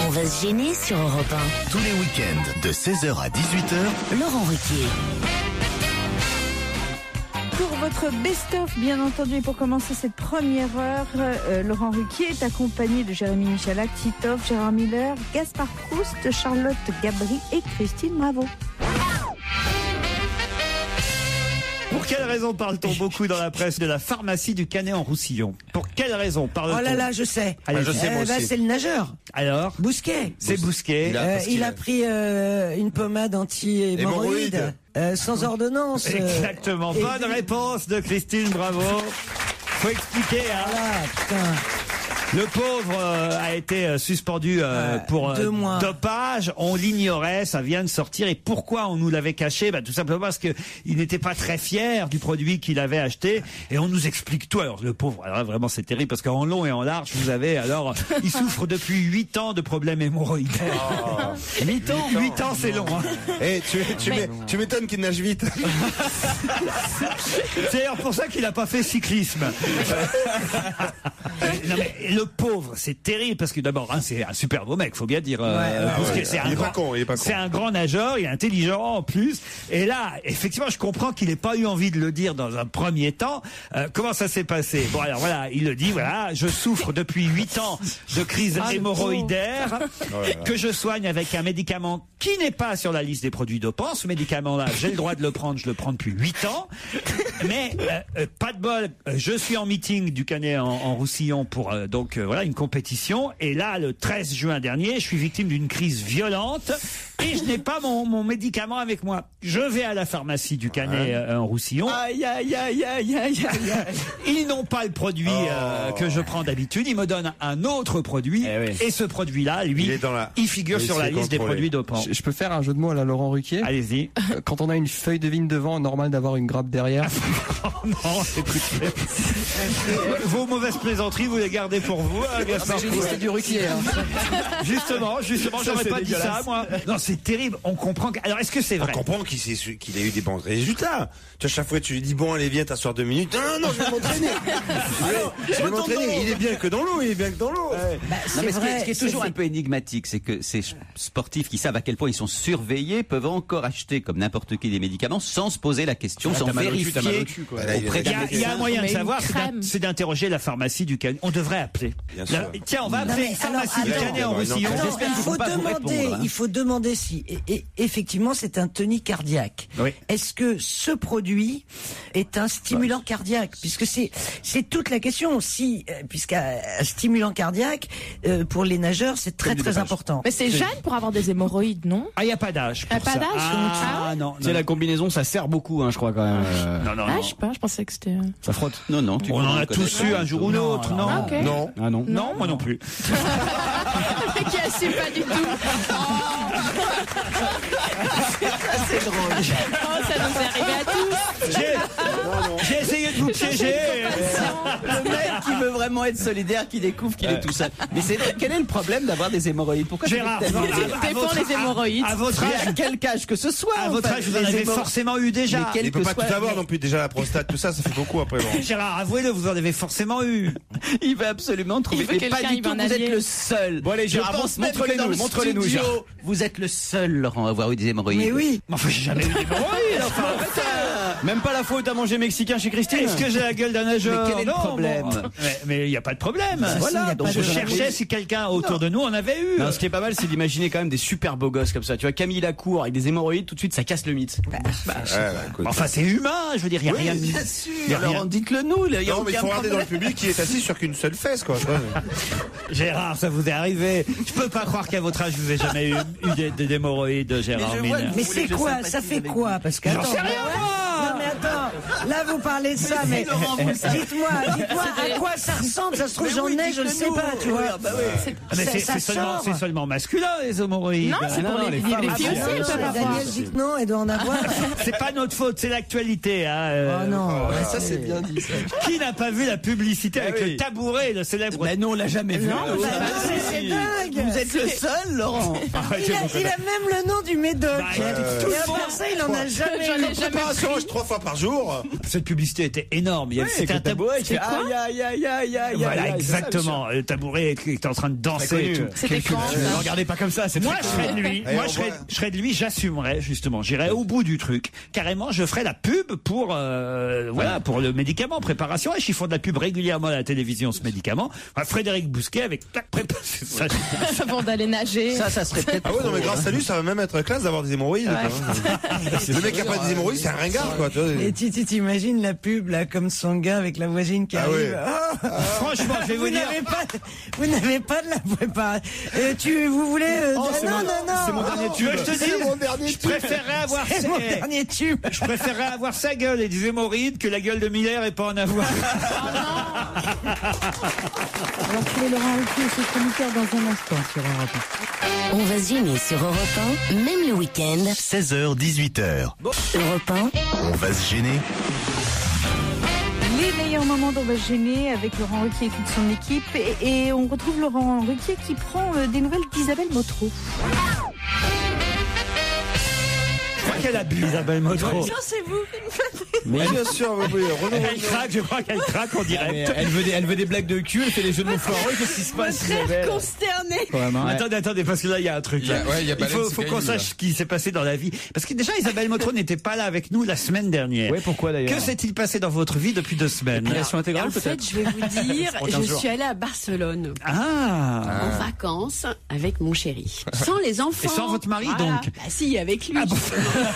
On va se gêner sur Europe 1. Tous les week-ends de 16h à 18h, Laurent Ruquier. Pour votre best-of, bien entendu, et pour commencer cette première heure, Laurent Ruquier est accompagné de Jérémy Michalak, Titoff, Gérard Miller, Gaspard Proust, Charlotte Gabri et Christine Bravo. Pour quelle raison parle-t-on beaucoup dans la presse de la pharmacie du Canet en Roussillon? Pour quelle raison parle-t-on? Oh là là, je sais. Allez, je sais, moi aussi. C'est le nageur. Alors, Bousquet. c'est Bousquet. Il a pris une pommade anti-hémorroïde sans ordonnance. Exactement. Bonne réponse de Christine, bravo. Faut expliquer, hein. Voilà, putain. Le pauvre a été suspendu pour 2 mois. dopage. On l'ignorait, ça vient de sortir. Et pourquoi on nous l'avait caché? Tout simplement parce que il n'était pas très fier du produit qu'il avait acheté. Et on nous explique tout. Alors le pauvre, alors vraiment c'est terrible parce qu'en long et en large, vous avez alors, il souffre depuis 8 ans de problèmes hémorroïdaires. 8 ans, 8 ans, c'est long. Hein. Eh, tu m'étonnes qu'il nage vite. C'est d'ailleurs pour ça qu'il n'a pas fait cyclisme. Non mais le pauvre, c'est terrible parce que d'abord, hein, c'est un super beau mec, faut bien dire. Parce que c'est il est pas con. C'est un grand nageur, il est intelligent en plus. Et là, effectivement, je comprends qu'il n'ait pas eu envie de le dire dans un premier temps. Comment ça s'est passé? Bon, alors voilà, il le dit. Voilà, je souffre depuis 8 ans de crise hémorroïdaire que je soigne avec un médicament qui n'est pas sur la liste des produits dopants. Ce médicament-là, j'ai le droit de le prendre. Je le prends depuis 8 ans. Mais pas de bol. Je suis en meeting du Canet en Roussillon pour voilà une compétition. Et là, le 13 juin dernier, je suis victime d'une crise violente et je n'ai pas mon médicament avec moi. Je vais à la pharmacie du Canet en Roussillon. Aïe, aïe, aïe, aïe, aïe, aïe. Ils n'ont pas le produit que je prends d'habitude. Ils me donnent un autre produit. Et ce produit-là, lui, il figure sur la liste des produits dopants. Je peux faire un jeu de mots à la Laurent Ruquier? Allez-y. Quand on a une feuille de vigne devant, normal d'avoir une grappe derrière. Non, écoutez. Vos mauvaises plaisanteries, vous les gardez pour vous, hein, Gaspard. J'ai dit c'était du Ruquier. Hein. Justement, j'aurais pas dit ça, moi. Non, c'est terrible. On comprend que... Alors, est-ce que c'est vrai? On comprend qu'il a eu des bons résultats. Tu vois, chaque fois, tu lui dis, bon, allez, viens, t'asseoir 2 minutes. Non, je vais m'entraîner. Je vais m'entraîner. Il est bien que dans l'eau, C'est vrai. Ce qui est toujours un peu énigmatique, c'est que ces sportifs qui savent à quel point ils sont surveillés peuvent encore acheter, comme n'importe qui, des médicaments sans se poser la question, sans vérifier. Il y a un moyen de savoir, c'est d'interroger la pharmacie du Canet. On devrait appeler. Tiens, on va appeler la pharmacie du Canet en Roussillon. Il faut demander si effectivement c'est un tonique cardiaque. Oui. Est-ce que ce produit est un stimulant cardiaque? Puisque c'est toute la question. Si puisqu'un stimulant cardiaque pour les nageurs c'est très important. Mais c'est jeune pour avoir des hémorroïdes, non? Ah, il n'y a pas d'âge. Pas d'âge. Ah non. C'est la combinaison, ça sert beaucoup, hein, je crois quand même. Non. Je sais pas, je pensais que c'était... Ça frotte. Non. On en a tous eu un jour ou l'autre, non? Ah, okay. Non. Ah non. Non, moi non plus. Qui assume pas du tout. C'est drôle. Ça nous est arrivé à tous. J'ai essayé de vous piéger. Le mec qui veut vraiment être solidaire, qui découvre qu'il est tout seul. Mais quel est le problème d'avoir des hémorroïdes? Pourquoi Gérard, Dépend les hémorroïdes. à votre âge, à quel âge que ce soit? à votre âge, vous en avez forcément eu déjà. Il peut pas tout avoir non plus. Déjà la prostate, tout ça fait beaucoup après. Bon. Gérard, avouez-le, vous en avez forcément eu. Il veut absolument trouver. Il veut Mais pas quelqu'un, du il tout, va en vous êtes allier. le seul. Bon allez, Gérard, montrez-les-nous, Gérard. Vous êtes le seul, Laurent, à avoir eu des hémorroïdes. Mais oui. Mais enfin, j'ai jamais eu d'hémorroïdes. Enfin, Même pas la faute à manger mexicain chez Christine. est-ce que j'ai la gueule d'un nageur? Mais quel est le Non, problème? bon. Mais il n'y a pas de problème. Voilà, donc Je cherchais si quelqu'un autour de nous en avait eu. Non, ce qui est pas mal, c'est d'imaginer quand même des super beaux gosses comme ça. Tu vois, Camille Lacour avec des hémorroïdes, tout de suite, ça casse le mythe. Enfin, c'est humain, je veux dire, il n'y a rien de... Bien sûr. Laurent, dites-le nous. Il y a Non, mais il faut regarder dans le public qui est assis sur qu'une seule fesse, quoi. Gérard, ça vous est arrivé. Je peux pas croire qu'à votre âge, vous n'avez jamais eu des hémorroïdes, Gérard Mine. Mais c'est quoi? Ça fait quoi? Parce que J'en sais rien, moi. Non mais attends, là vous parlez de ça, mais dites-moi à quoi ça ressemble? Ça se trouve j'en ai, je le sais pas, tu vois. Mais Ça sort. c'est seulement masculin, les hémorroïdes. Non, c'est pour les filles aussi, elles peuvent avoir. Daniel dit que non, elle doit en avoir. C'est pas notre faute, c'est l'actualité. Hein. Oh non. Ça, c'est bien dit. Ça. Qui n'a pas vu la publicité avec le tabouret, le célèbre... Ben non, on l'a jamais vu. C'est dingue. Vous êtes le seul, Laurent. Il a même le nom du médoc. tout Et à part ça, il en a jamais eu. Préparation 3 fois par jour. cette publicité était énorme. C'était un tabouret. Voilà, exactement. Le tabouret qui était en train de danser et tout. C'était quand? Ne regardez pas comme ça. Moi, je serais de lui. Je serais de lui. J'assumerais justement. J'irais au bout du truc. Carrément, je ferais la pub pour pour le médicament préparation. Et ils font de la pub régulièrement à la télévision, ce médicament. Enfin, Frédéric Bousquet avec avant d'aller nager. Ça serait peut-être. Ah ouais, non mais grâce à lui, ça va même être classe d'avoir des hémorroïdes. Le mec qui a pas des hémorroïdes, c'est un ringard, quoi. Et tu t'imagines la pub là, comme son gars avec la voisine qui arrive. Franchement, je vais vous dire. Vous n'avez pas de la préparation. Vous voulez non. C'est mon dernier tube. Je te dis, je préférerais avoir mon dernier tube. Je préférerais avoir sa gueule et des hémorroïdes que la gueule de Miller et pas en avoir. Alors, c'est Laurent Ruquier et ses chroniqueurs dans un instant sur Europe 1. On va se gêner sur Europe 1, même le week-end. 16h, 18h. Europe 1. On va se gêner. Les meilleurs moments d'On va se gêner avec Laurent Ruquier et toute son équipe. Et on retrouve Laurent Ruquier qui prend des nouvelles d'Isabelle Motro. Qu'elle a bu, Isabelle Motro. Non, c'est vous qui me faites. Mais bien sûr, elle craque, je crois qu'elle craque en direct. Elle veut des blagues de cul, elle fait des jeux de mots foireux, qu'est-ce qui se passe, Isabelle? Consternée. Attendez, parce que là, il y a un truc. Il faut qu'on sache ce qui s'est passé dans la vie. Parce que déjà, Isabelle Motro n'était pas là avec nous la semaine dernière. Oui, pourquoi d'ailleurs? Que s'est-il passé dans votre vie depuis 2 semaines? En fait, je vais vous dire, je suis allée à Barcelone. En vacances avec mon chéri. Sans les enfants. Et sans votre mari, donc? Bah si, avec lui. Mais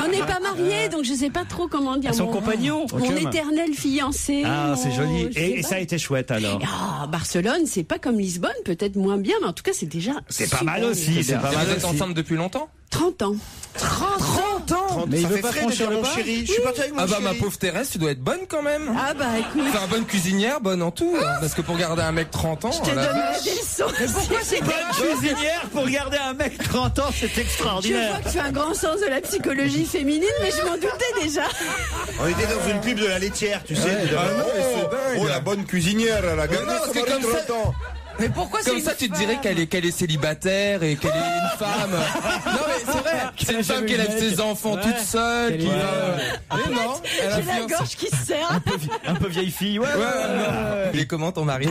on n'est pas mariés, donc je sais pas trop comment dire. Son compagnon. Mon éternel fiancé. C'est joli. Et ça a été chouette alors. Barcelone, c'est pas comme Lisbonne, peut-être moins bien, mais en tout cas, c'est déjà. C'est pas mal aussi. C'est pas mal. Vous êtes ensemble depuis longtemps? 30 ans. 30 ans. Mais il veut pas franchir le pas. Chéri. Je suis parti avec mon chéri. Ma pauvre Thérèse, tu dois être bonne quand même. Écoute. Enfin, bonne cuisinière, bonne en tout. Parce que pour garder un mec 30 ans. Je te donne des leçons. Mais pourquoi c'est bonne cuisinière pour garder un mec 30 ans, c'est extraordinaire. Je vois que tu as un grand sens de la psychologie féminine, mais je m'en doutais déjà. On était dans une pub de la laitière, tu sais. La bonne cuisinière, elle a gagné c'est comme ça. 30 ans. Mais pourquoi comme ça, tu te dirais qu'elle est célibataire et qu'elle est une femme. Non mais c'est vrai. C'est une femme qui élève ses enfants toute seule. J'ai la gorge qui se serre. Un peu vieille fille. Il est comment ton mari?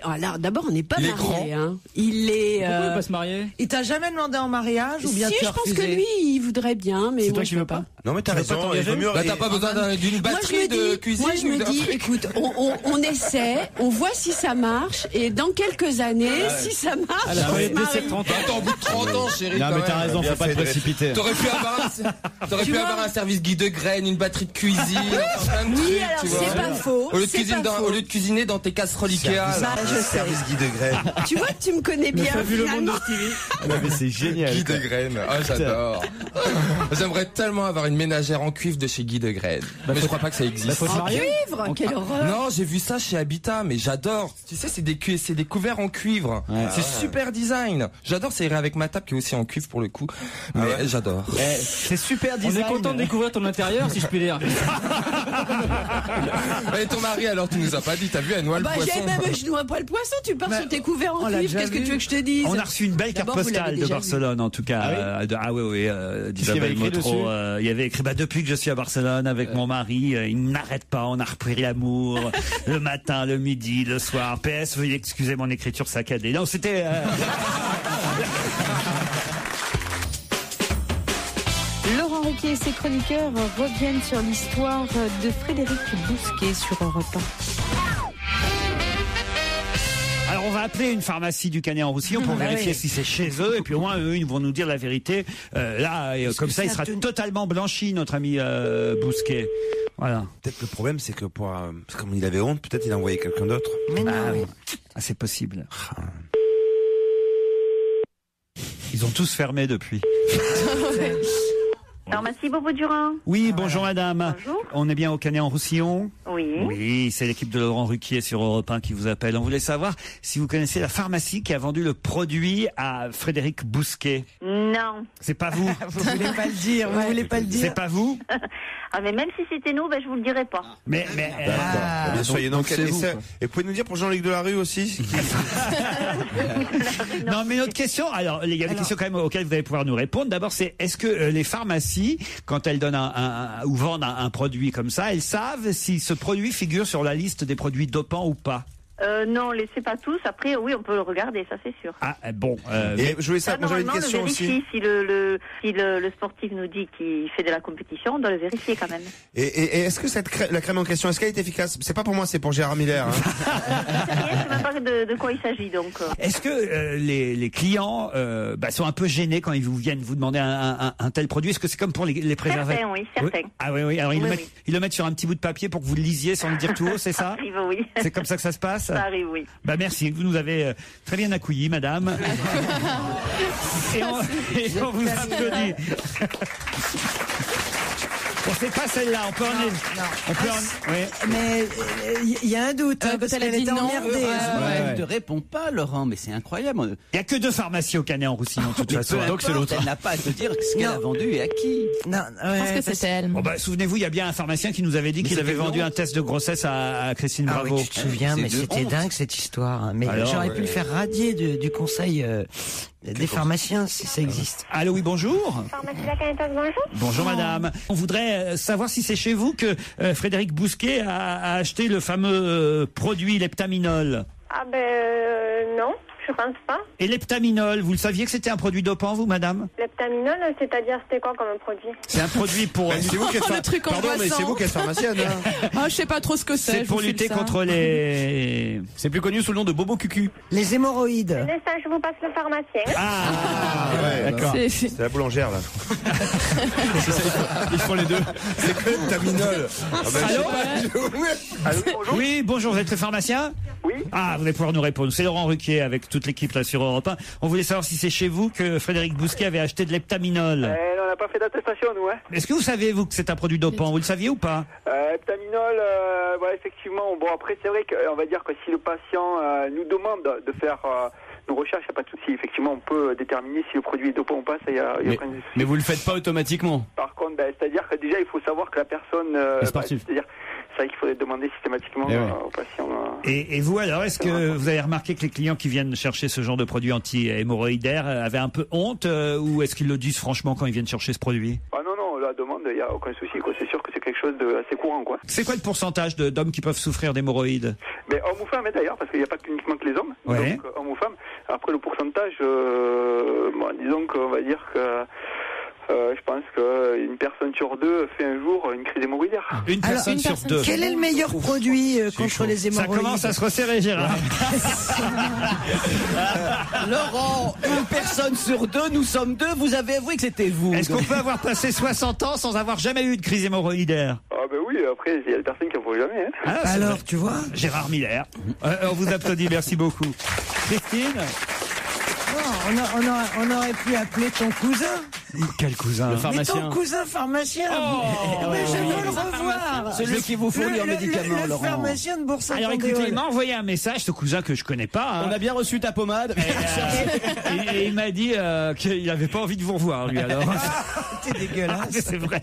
Alors d'abord, on n'est pas mariés. Il est. Pourquoi il veut pas se marier? Il t'a jamais demandé en mariage ou bien si, tu as je pense que lui, il voudrait bien, mais moi je veux pas. Non mais t'as raison. T'as pas besoin d'une batterie de cuisine. Moi je me dis, écoute, on essaie, on voit si ça marche, et dans quelques années, si ça marche, on se marie. Attends, au bout de 30 ans, chérie. Non mais t'as raison, faut pas te précipiter. T'aurais pu avoir un service Guy de Graine, une batterie de cuisine. Oui, alors c'est pas faux. Au lieu de cuisiner dans tes casseroles Ikea. Service Guy de Graine. Tu vois que tu me connais bien. T'as vu le monde de Stevie? Non mais c'est génial. Guy de Graine. Ah, j'adore. J'aimerais tellement avoir une ménagère en cuivre de chez Guy de Graine. Mais je crois pas que ça existe. Faut se marier. Cuivre, quelle horreur. Non, j'ai vu ça chez Habitat, mais j'adore. Tu sais, c'est des couverts en cuivre. C'est super design. J'adore, ça irait avec ma table qui est aussi en cuivre pour le coup. Mais j'adore. C'est super design. On est content de découvrir ton intérieur, si je puis dire. Et ton mari, alors, tu nous as pas dit, t'as vu, elle noie le poisson. Je noie pas le poisson, tu pars sur tes couverts en cuivre, qu'est-ce que tu veux que je te dise? On a reçu une belle carte postale de Barcelone, en tout cas. d'Isabelle Motro. Il y avait écrit, depuis que je suis à Barcelone avec mon mari, il n'arrête pas, on a repris l'amour, le matin, le midi, le soir. PS, veuillez excuser mon écriture saccadée. Non, c'était... Laurent Ruquier et ses chroniqueurs reviennent sur l'histoire de Frédéric Bousquet sur Europe 1. Alors on va appeler une pharmacie du Canet-en-Roussillon pour vérifier si c'est chez eux, et puis au moins eux ils vont nous dire la vérité. Comme ça il sera totalement blanchi, notre ami Bousquet. Voilà. Peut-être le problème c'est que comme il avait honte, peut-être il a envoyé quelqu'un d'autre. Oui. C'est possible. Ils ont tous fermé depuis. Pharmacie Beauvau-Durand. Oui, bonjour madame. Bonjour. On est bien au Canet-en-Roussillon? Oui. Oui, c'est l'équipe de Laurent Ruquier sur Europe 1 qui vous appelle. On voulait savoir si vous connaissez la pharmacie qui a vendu le produit à Frédéric Bousquet. Non. C'est pas vous? Vous voulez pas le dire, vous voulez pas le dire. C'est pas vous? Mais même si c'était nous, je vous le dirais pas. Mais bien sûr, donc c'est vous. Et pouvez nous dire pour Jean-Luc Delarue aussi? Non, mais notre question, alors il y a des questions quand même auxquelles vous allez pouvoir nous répondre. D'abord, c'est est-ce que les pharmacies pharmacies, quand elles donnent ou vendent un produit comme ça, elles savent si ce produit figure sur la liste des produits dopants ou pas? Non, laissez pas tous. Après, oui, on peut le regarder, ça c'est sûr. Ah bon. Et je voulais savoir, j'avais une question aussi. Si le sportif nous dit qu'il fait de la compétition, on doit le vérifier quand même. Et est-ce que la crème en question, est-ce qu'elle est efficace? C'est pas pour moi, c'est pour Gérard Miller. Hein. Je sais même pas de quoi il s'agit donc. Est-ce que les clients sont un peu gênés quand ils viennent vous demander un tel produit? Est-ce que c'est comme pour les préservatifs? Certains, oui, certains. Oui. Ah oui. Alors ils le mettent sur un petit bout de papier pour que vous le lisiez sans le dire tout haut, c'est ça? Arrive, oui. C'est comme ça que ça se passe? Ça arrive, oui. Merci, vous nous avez très bien accueillis, madame. et on vous applaudit. Bon, c'est pas celle-là, on peut oui. Mais il y a un doute, parce qu'elle est emmerdée. Elle ne répond pas, Laurent, mais c'est incroyable. Il n'y a que 2 pharmacies au Canet-en-Roussillon, de toute façon. Donc c'est l'autre. Elle n'a pas à te dire ce qu'elle a vendu et à qui. Non, je pense que c'était elle. Bon, souvenez-vous, il y a bien un pharmacien qui nous avait dit qu'il avait vendu un test de grossesse à Christine Bravo. Oui, tu te souviens, mais c'était dingue cette histoire. Mais j'aurais pu le faire radier du conseil des pharmaciens si ça existe. Allô, oui, bonjour. Pharmacie La Canetos, bonjour. Bonjour madame. On voudrait savoir si c'est chez vous que Frédéric Bousquet a acheté le fameux produit Leptaminol. Ah non, je pense pas. Et Leptaminol, vous le saviez que c'était un produit dopant, vous, madame? Leptaminol, c'est-à-dire c'était quoi comme produit? C'est un produit pour... c'est vous qui êtes Pardon, mais c'est vous qui êtes pharmacienne. Je sais pas trop ce que c'est. C'est pour lutter contre les... C'est plus connu sous le nom de Bobo Cucu. Les hémorroïdes. Ça, je vous passe le pharmacien. Ouais, d'accord. C'est la boulangère, là. Ils font les deux. C'est que Leptaminol. Allô, bonjour. Oui, bonjour, vous êtes le pharmacien? Oui. Ah, vous allez pouvoir nous répondre. C'est Laurent Ruquier avec toute l'équipe là sur Europe 1. On voulait savoir si c'est chez vous que Frédéric Bousquet avait acheté de Leptaminol. Non, on n'a pas fait d'attestation, nous. Hein. Est-ce que vous savez, vous, que c'est un produit dopant? Vous le saviez ou pas? Leptaminol, effectivement. Bon, après, c'est vrai qu'on va dire que si le patient nous demande de faire nos recherches, il n'y a pas de souci. Effectivement, on peut déterminer si le produit est dopant ou pas. Ça, y a aucun souci. Mais vous le faites pas automatiquement. Par contre, c'est-à-dire que déjà, il faut savoir que la personne... c'est-à-dire, c'est vrai qu'il faudrait demander systématiquement aux patients. Et vous alors, est-ce que vous avez remarqué que les clients qui viennent chercher ce genre de produit anti-hémorroïdaire avaient un peu honte ou est-ce qu'ils le disent franchement quand ils viennent chercher ce produit? Non, la demande, il n'y a aucun souci. C'est sûr que c'est quelque chose d'assez courant. C'est quoi le pourcentage d'hommes qui peuvent souffrir d'hémorroïdes? Hommes ou femmes d'ailleurs, parce qu'il n'y a pas uniquement que les hommes. Ouais. Donc hommes ou femmes. Après le pourcentage, disons qu'on va dire que... je pense qu'une personne sur 2 fait un jour une crise hémorroïdaire. Une personne sur 2. Quel est le meilleur produit contre les hémorroïdes? Ça commence à se resserrer, Gérard. Laurent, une personne sur 2, nous sommes 2, vous avez avoué que c'était vous. Est-ce qu'on peut avoir passé 60 ans sans avoir jamais eu de crise hémorroïdaire? Oui, après, il y a des personnes qui n'en font jamais. Hein. Alors, tu vois? Gérard Miller. On vous applaudit, merci beaucoup. Christine? On aurait pu appeler ton cousin. Quel cousin? Le pharmacien. Mais ton cousin pharmacien. Mais je veux le revoir. Celui qui vous fournit en médicaments, le Laurent. Pharmacien de Bourg-Saint-Andéol. Alors écoutez, il m'a envoyé un message, ce cousin que je connais pas. On a bien reçu ta pommade. Et il m'a dit qu'il n'avait pas envie de vous revoir, lui, alors. T'es dégueulasse. C'est vrai.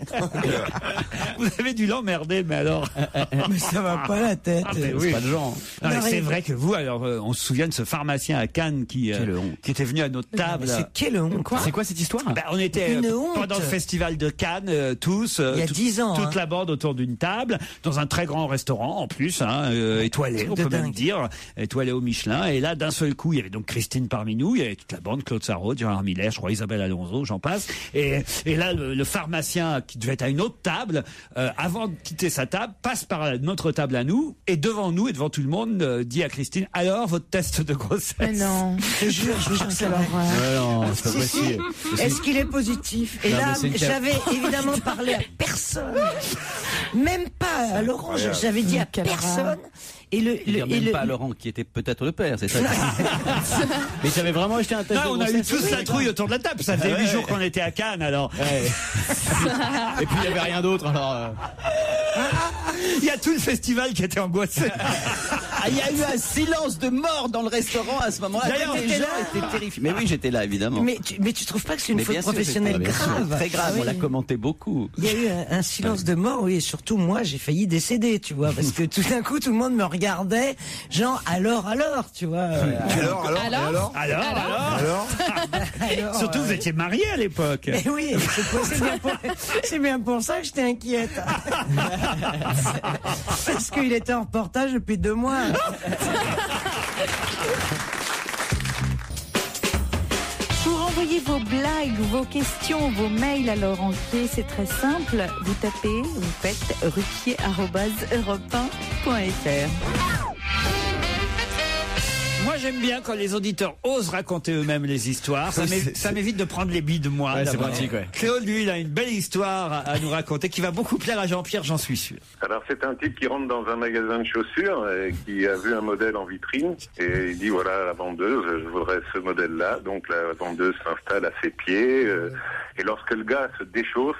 Vous avez dû l'emmerder, mais alors. Mais ça va pas la tête. C'est pas de genre. C'est vrai que vous, alors, on se souvient de ce pharmacien à Cannes qui était venu à notre table. C'est quelle honte, quoi. C'est quoi cette histoire? On était pendant le festival de Cannes, tous. Il y a 10 ans. Toute la bande autour d'une table, dans un très grand restaurant, en plus, étoilé, on peut même dire, étoilé au Michelin. Et là, d'un seul coup, il y avait donc Christine parmi nous, il y avait toute la bande, Claude Sarraud, Gérard Miller, je crois Isabelle Alonso, j'en passe. Et là, le pharmacien qui devait être à une autre table, avant de quitter sa table, passe par notre table à nous, et devant nous et devant tout le monde, dit à Christine, alors, votre test de grossesse? Mais non. Je jure que c'est l'horreur. Non, c'est pas possible. Est-ce qu'il est positif? Et là, j'avais évidemment parlé à personne. Même pas à Laurent, j'avais dit à personne. Et même pas à Laurent, qui était peut-être le père, c'est ça. Mais tu avais vraiment acheté un test de on a eu grossesse? tous la trouille autour de la table. Ça faisait 8 jours qu'on était à Cannes, alors. Ouais. Et puis il y avait rien d'autre, alors. Il y a tout le festival qui était angoissé. il y a eu un silence de mort dans le restaurant à ce moment-là. D'ailleurs, les gens étaient terrifiés. Mais oui, j'étais là, évidemment. Mais tu trouves pas que c'est une faute bien sûr, professionnelle bien sûr, grave? très grave, on l'a commenté beaucoup. Il y a eu un silence de mort, oui, et surtout moi, j'ai failli décéder, tu vois, parce que tout d'un coup, tout le monde me regardait, genre, alors, tu vois. Alors Surtout, vous étiez mariés à l'époque. Mais oui, c'est bien pour ça que j'étais inquiète. Parce qu'il était en reportage depuis 2 mois. Pour envoyer vos blagues, vos questions, vos mails à Laurent Ruquier, c'est très simple. Vous tapez, vous faites ruquier@europe1.fr. Moi, j'aime bien quand les auditeurs osent raconter eux-mêmes les histoires. Ça m'évite de prendre les billes de moi. Ouais, c'est pratique, ouais. Claude, lui, il a une belle histoire à nous raconter qui va beaucoup plaire à Jean-Pierre, j'en suis sûr. Alors, c'est un type qui rentre dans un magasin de chaussures et qui a vu un modèle en vitrine et il dit, voilà, la vendeuse, je voudrais ce modèle-là. Donc, la vendeuse s'installe à ses pieds et lorsque le gars se déchausse,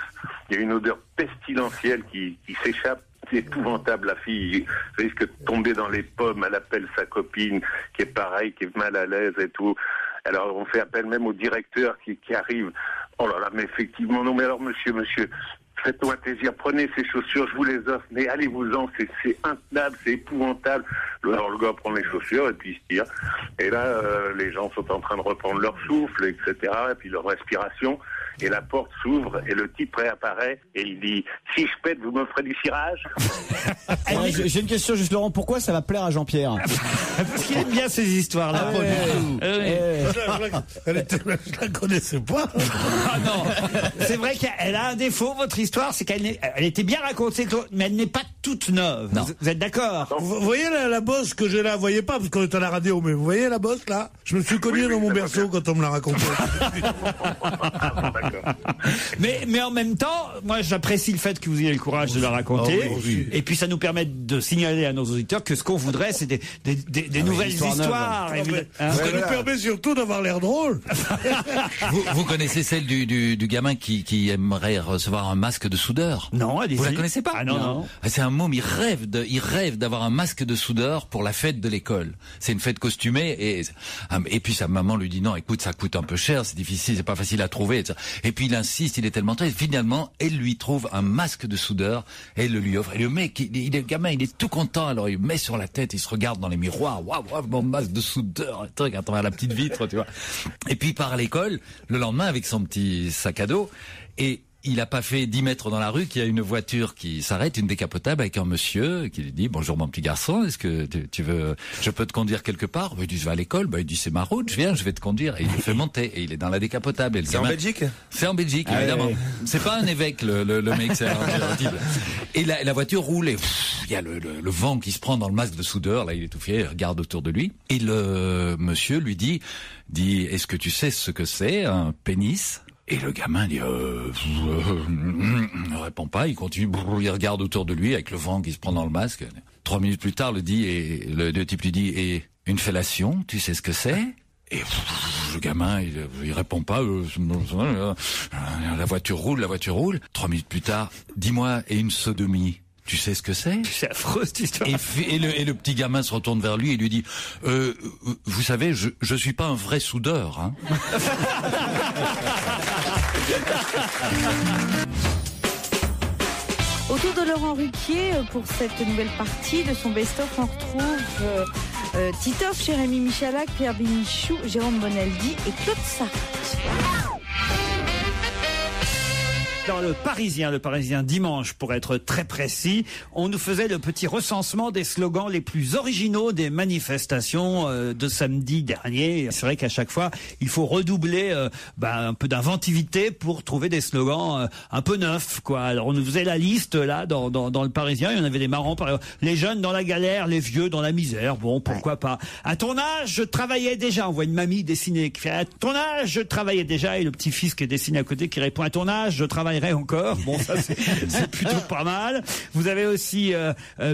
il y a une odeur pestilentielle qui s'échappe. C'est épouvantable, la fille risque de tomber dans les pommes, elle appelle sa copine qui est pareil, qui est mal à l'aise et tout. Alors on fait appel même au directeur qui arrive. Oh là là, mais effectivement, non mais alors monsieur, faites-moi plaisir, prenez ces chaussures, je vous les offre, mais allez-vous-en, c'est intenable, c'est épouvantable. Alors le gars prend les chaussures et puis il se tire. Et là, les gens sont en train de reprendre leur souffle, etc., et puis leur respiration. Et la porte s'ouvre et le type réapparaît et il dit « Si je pète, vous me ferez du cirage ?» J'ai une question juste, Laurent. Pourquoi ça va plaire à Jean-Pierre? Parce qu'il aime bien ces histoires-là. Je la connaissais pas. Ah non, c'est vrai qu'elle a un défaut, votre histoire, c'est qu'elle était bien racontée, mais elle n'est pas toute neuve. Vous êtes d'accord? Vous voyez la bosse que j'ai là, vous voyez pas parce qu'on est à la radio, mais vous voyez la bosse là? Je me suis cogné dans mon berceau quand on me l'a raconté. Mais en même temps, moi j'apprécie le fait que vous ayez le courage de la raconter. Et puis ça nous permet de signaler à nos auditeurs que ce qu'on voudrait, c'est des nouvelles histoires. Ça nous permet surtout d'avoir l'air drôle. Vous connaissez celle du gamin qui aimerait recevoir un masque de soudeur? Non, allez-y. Vous la connaissez pas? Ah non. C'est un môme, il rêve d'avoir un masque de soudeur pour la fête de l'école. C'est une fête costumée et puis sa maman lui dit non, écoute, ça coûte un peu cher, c'est difficile, c'est pas facile à trouver, etc. Et puis il insiste, il est tellement très. Finalement, elle lui trouve un masque de soudeur, et elle le lui offre. Et le mec, le gamin, il est tout content. Alors il met sur la tête, il se regarde dans les miroirs. Waouh, mon masque de soudeur, un truc à travers la petite vitre, tu vois. Et puis il part à l'école le lendemain avec son petit sac à dos et il a pas fait 10 mètres dans la rue qu'il y a une voiture qui s'arrête, une décapotable avec un monsieur qui lui dit bonjour mon petit garçon, est-ce que tu veux, je peux te conduire quelque part? Il dit je vais à l'école, il dit c'est ma route, je vais te conduire et il le fait monter et il est dans la décapotable. Et le gamin, en Belgique? C'est en Belgique, évidemment. Ouais. C'est pas un évêque le mec, c'est un type. Et la voiture roule et il y a le vent qui se prend dans le masque de soudeur, là il est étouffé, il regarde autour de lui et le monsieur lui dit est-ce que tu sais ce que c'est un pénis? Et le gamin dit ne répond pas, il continue, il regarde autour de lui avec le vent qui se prend dans le masque. 3 minutes plus tard, le type lui dit et une fellation, tu sais ce que c'est? Et le gamin, il répond pas. La voiture roule. 3 minutes plus tard, dis-moi, et une sodomie, tu sais ce que c'est? C'est affreux cette histoire. Et le petit gamin se retourne vers lui et lui dit vous savez, je suis pas un vrai soudeur, hein. Autour de Laurent Ruquier, pour cette nouvelle partie de son best-of, on retrouve Titoff, Jérémy Michalak, Pierre Bénichou, Jérôme Bonaldi et Claude Sarraute. Dans le Parisien dimanche, pour être très précis, on nous faisait le petit recensement des slogans les plus originaux des manifestations de samedi dernier. C'est vrai qu'à chaque fois, il faut redoubler un peu d'inventivité pour trouver des slogans un peu neufs, quoi. Alors on nous faisait la liste là dans le Parisien, il y en avait des marrants, par exemple, les jeunes dans la galère, les vieux dans la misère. Bon, pourquoi pas. À ton âge, je travaillais déjà. On voit une mamie dessinée qui fait à ton âge, je travaillais déjà, et le petit-fils qui est dessiné à côté qui répond à ton âge, je travaillerai encore. Bon, ça c'est plutôt pas mal. Vous avez aussi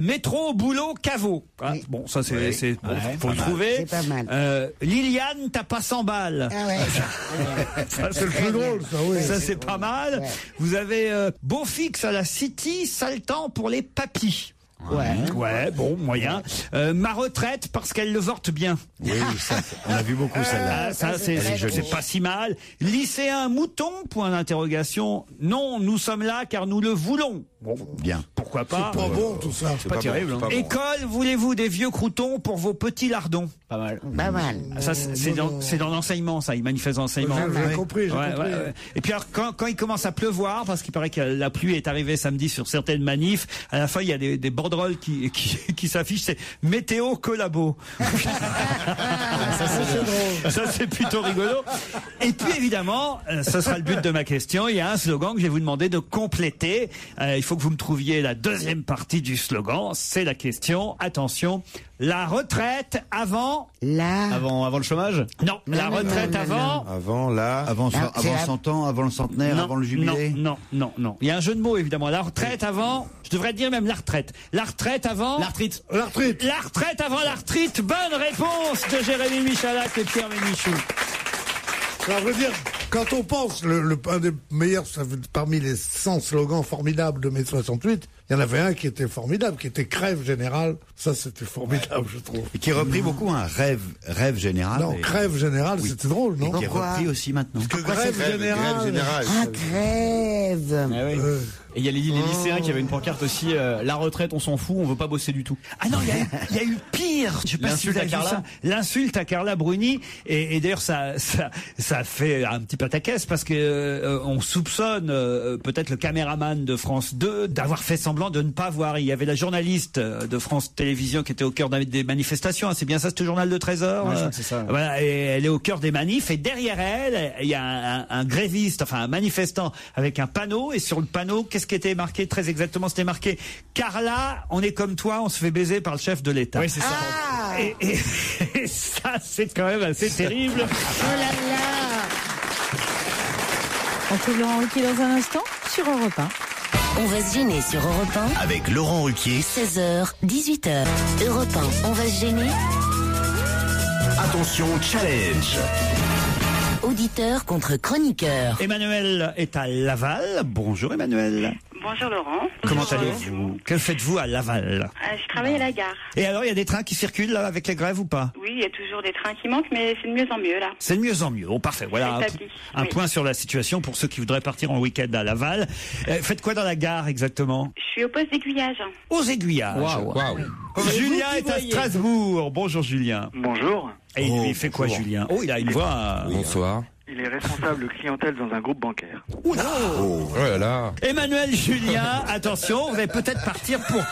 métro, boulot, caveau. Hein, oui. Bon, ça c'est bon, faut le trouver. C'est pas mal. Liliane, t'as pas 100 balles. Ah ouais. Ça, c'est le plus drôle, ça, oui. Ça c'est pas mal. Ouais. Vous avez beau fixe à la City, sale temps pour les papis. Ouais, bon, moyen. Ma retraite parce qu'elle le vorte bien. Oui, ça, on a vu beaucoup celle-là. Ça, c'est pas si mal. Lycéen mouton, point d'interrogation. Non, nous sommes là car nous le voulons. Bon, bien. Pourquoi pas? C'est pas bon tout ça. C'est pas terrible. Bon, école, voulez-vous des vieux croutons pour vos petits lardons? Pas mal. Pas mal. Ça, c'est dans l'enseignement, ça. Il manifeste l'enseignement. J'ai compris. Et puis alors, quand il commence à pleuvoir, parce qu'il paraît que la pluie est arrivée samedi sur certaines manifs, à la fin, il y a des banderoles qui s'affichent, c'est météo collabo. Ça, c'est plutôt rigolo. Et puis, évidemment, ce sera le but de ma question. Il y a un slogan que je vais vous demander de compléter. Il faut que vous me trouviez la deuxième partie du slogan. C'est la question. Attention. La retraite avant... Avant le chômage? Non, la retraite avant... Avant 100 ans, avant le centenaire, avant le jubilé? Non. Il y a un jeu de mots, évidemment. La retraite avant... Je devrais dire même la retraite. La retraite avant... La retraite. La retraite avant la retraite. Bonne réponse de Jérémy Michalak et Pierre Bénichou. Alors, je veux dire, quand on pense, un des meilleurs, parmi les 100 slogans formidables de mai 68, il y en avait un qui était formidable, qui était Crève Générale. Ça, c'était formidable, je trouve. Et qui est repris beaucoup, un rêve général. Non, Crève Générale, c'était drôle, non? Et qui est repris aussi maintenant. Parce que Grève Générale. Ah, crève. Ah oui. Et il y a les lycéens qui avaient une pancarte aussi, la retraite, on s'en fout, on veut pas bosser du tout. Ah non, il y a eu pire. Je sais pas si vous avez vu ça. L'insulte à Carla Bruni. Et d'ailleurs, ça fait un petit pataquès parce que on soupçonne peut-être le caméraman de France 2 d'avoir fait semblant de ne pas voir. Il y avait la journaliste de France Télévisions qui était au cœur des manifestations. C'est bien ça, ce journal de 13 heures. Ouais, je crois que c'est ça. Voilà, et elle est au cœur des manifs. Et derrière elle, il y a un gréviste, enfin un manifestant avec un panneau. Et sur le panneau, qu'est-ce qui était marqué très exactement? C'était marqué Carla, on est comme toi, on se fait baiser par le chef de l'État. Oui, c'est ça. Et ça, c'est quand même assez terrible. Oh là là. On trouve Laurent Ruquier dans un instant sur Europe 1. On va se gêner sur Europe 1. Avec Laurent Ruquier. 16h, 18h. Europe 1, on va se gêner. Attention, challenge. Auditeur contre chroniqueur. Emmanuel est à Laval. Bonjour Emmanuel. Bonjour Laurent. Comment allez-vous? Que faites-vous à Laval? Je travaille à la gare. Et alors, il y a des trains qui circulent là, avec les grèves ou pas? Oui, il y a toujours des trains qui manquent, mais c'est de mieux en mieux là. C'est de mieux en mieux. Oh, parfait. Voilà un point sur la situation pour ceux qui voudraient partir en week-end à Laval. Faites quoi dans la gare exactement? Je suis au poste d'aiguillage. Aux aiguillages. Waouh. Julien est à Strasbourg. Bonjour Julien. Bonjour. Et il fait quoi Julien? Oh, il a une voix. Bonsoir. Il est responsable clientèle dans un groupe bancaire. Oula. Oh là là. Emmanuel Julien, attention, vous allez peut-être partir pour...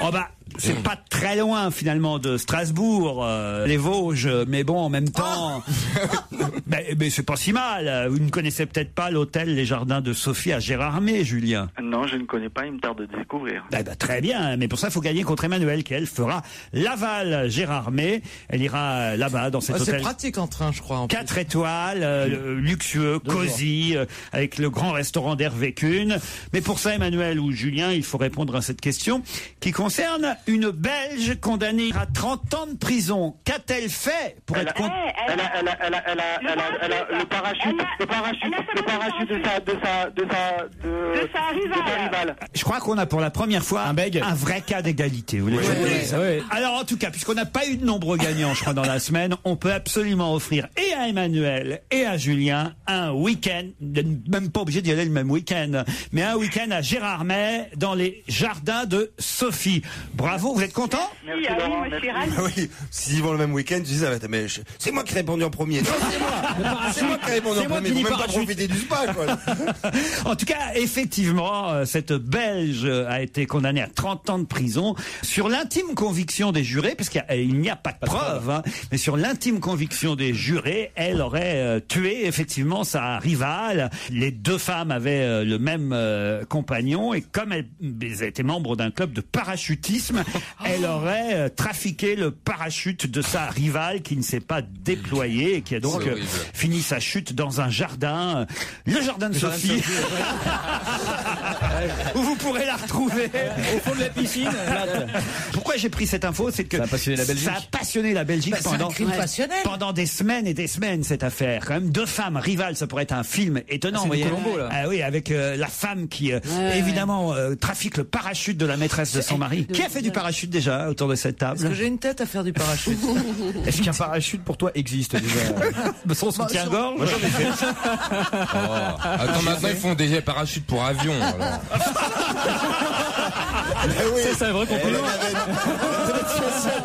Oh bah, c'est pas très loin finalement de Strasbourg, les Vosges, mais bon, en même temps, mais c'est pas si mal. Vous ne connaissez peut-être pas l'hôtel Les Jardins de Sophie à Gérardmer, Julien? Non, je ne connais pas, il me tarde de découvrir. Très bien, mais pour ça, il faut gagner contre Emmanuel, qui elle fera Laval-Gérardmer. Elle ira là-bas dans cet hôtel. C'est pratique en train, je crois. 4 étoiles, luxueux, cosy, avec le grand restaurant d'Hervé Kuhn. Mais pour ça, Emmanuel ou Julien, il faut répondre à cette question qui concerne une Belge condamnée à 30 ans de prison. Qu'a-t-elle fait pour être condamnée? Elle a le parachute de sa rivale. Je crois qu'on a pour la première fois un vrai cas d'égalité. Vous voulez oui. Alors en tout cas, puisqu'on n'a pas eu de nombreux gagnants, je crois, dans la semaine, on peut absolument offrir et à Emmanuel et à Julien un week-end, même pas obligé d'y aller le même week-end, mais un week-end à Gérardmer dans les jardins de Sophie. Bravo, vous êtes content? Merci Laurent. Oui, s'ils vont le même week-end, tu dis ça va être, mais c'est moi qui ai répondu en premier. Non, c'est moi. C'est moi qui ai répondu en premier. Faut même pas profiter du spa, quoi. En tout cas, effectivement, cette Belge a été condamnée à 30 ans de prison sur l'intime conviction des jurés, parce qu'il n'y a pas de preuves, hein, mais sur l'intime conviction des jurés, elle aurait tué effectivement sa rivale. Les deux femmes avaient le même compagnon, et comme elles étaient membres d'un club de parachutisme, elle aurait trafiqué le parachute de sa rivale qui ne s'est pas déployé et qui a donc fini sa chute dans un jardin, le jardin de Sophie, où vous pourrez la retrouver au fond de la piscine. Pourquoi pourquoi j'ai pris cette info, c'est que ça a passionné la Belgique. Ça a passionné la Belgique pendant des semaines et des semaines, cette affaire. Quand même, deux femmes rivales, ça pourrait être un film étonnant. C'est Colombo, là. Ah oui, avec la femme qui, évidemment, trafique le parachute de la maîtresse de son mari. Qui a fait du parachute déjà autour de cette table? Est-ce que j'ai une tête à faire du parachute? Est-ce qu'un parachute pour toi existe déjà? Son soutien-gorge. Moi, j'en ai fait. Attends, maintenant ils font des parachutes pour avion. Alors. Oui. C'est un vrai compliment.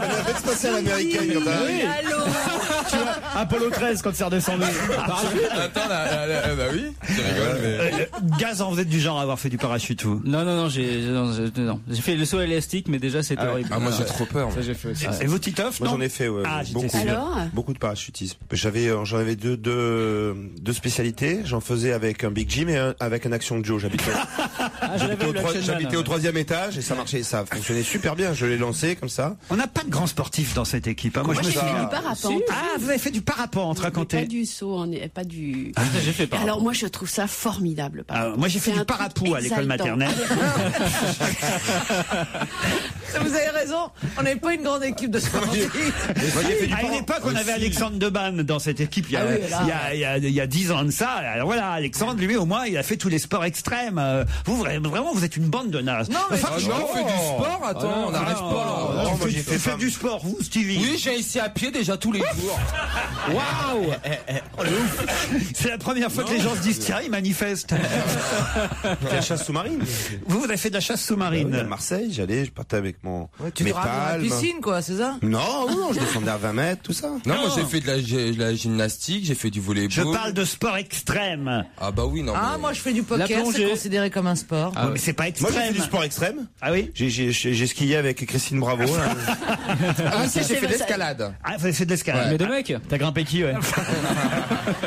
La navette spatiale américaine. Oui. Tu vois, Apollo 13 quand c'est redescendu. Attends, bah oui, tu rigoles, mais... Gazan, vous êtes du genre à avoir fait du parachute, vous? Non, j'ai fait le saut élastique, mais déjà c'était horrible. Ah, moi j'ai trop peur. Ça, j'ai fait aussi. Et vous, Titoff? Moi, j'en ai fait, ouais. Beaucoup de parachutisme. J'en avais deux spécialités. J'en faisais avec un Big Jim et avec un Action Joe. J'habitais au 3e étage et ça marchait, ça fonctionnait super bien. Je l'ai lancé comme ça. On n'a pas de grands sportifs dans cette équipe. Hein. Moi, j'ai fait du parapente. Ah, vous avez fait du parapente, racontez. Pas du saut, pas du... Ah, j'ai fait parapente. Alors moi, je trouve ça formidable. Moi, j'ai fait du parapou à l'école maternelle. Vous avez raison, on n'est pas une grande équipe de sportifs. À une époque, on avait Alexandre Debanne dans cette équipe il y a 10 ans de ça. Alors voilà, Alexandre, lui, au moins, il a fait tous les sports extrêmes. Vous, vraiment, vous êtes une bande de nazes. Non, mais on fait du sport, attends, on n'arrête pas là. Moi, j'ai fait du sport, vous, Stevie? Oui, j'ai essayé à pied déjà tous les jours. Waouh! C'est la première fois que les gens se disent, tiens, ils manifestent. La chasse sous-marine. Vous avez fait de la chasse sous-marine? À Marseille, je partais avec mon. Tu te ramenes à la piscine, quoi, c'est ça? Non, je descendais à 20 mètres, tout ça. Non, moi j'ai fait de la gymnastique, j'ai fait du volley-ball. Je parle de sport extrême. Ah bah oui, non. Ah, moi je fais du poker, c'est considéré comme un sport. Ah, mais c'est pas extrême. Moi j'ai fait du sport extrême. Ah oui? J'ai skié avec Christine Bravo. Ah si, j'ai fait de l'escalade. Ah, vous avez fait de l'escalade. Mais de mec, t'as grimpé qui, ouais?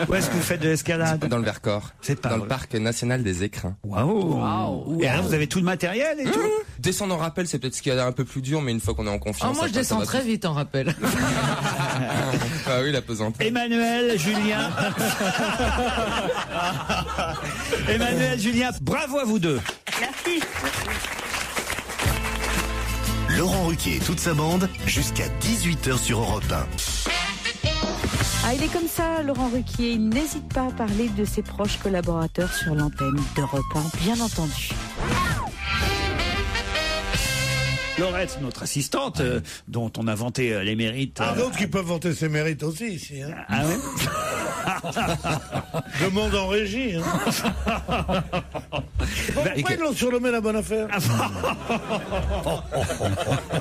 Où est-ce que vous faites de l'escalade? Dans le Vercors. C'est pas dans le parc national des Écrins. Waouh! Et alors vous avez tout le matériel et tout? Descendre en rappel, c'est peut-être ce qui est un peu plus dur, mais une fois qu'on est en confiance. Ah, moi je descends très vite en rappel. Ah oui, la pesante. Emmanuel, Julien. Emmanuel, Julien, bravo à vous deux. Merci. Laurent Ruquier et toute sa bande, jusqu'à 18h sur Europe 1. Ah, il est comme ça, Laurent Ruquier. Il n'hésite pas à parler de ses proches collaborateurs sur l'antenne d'Europe 1, bien entendu. Laurette, notre assistante, dont on a vanté les mérites. D'autres qui peuvent vanter ses mérites aussi ici. Hein. Ah oui. Le monde en régie. Hein. Pourquoi ils l'ont surnommé la bonne affaire?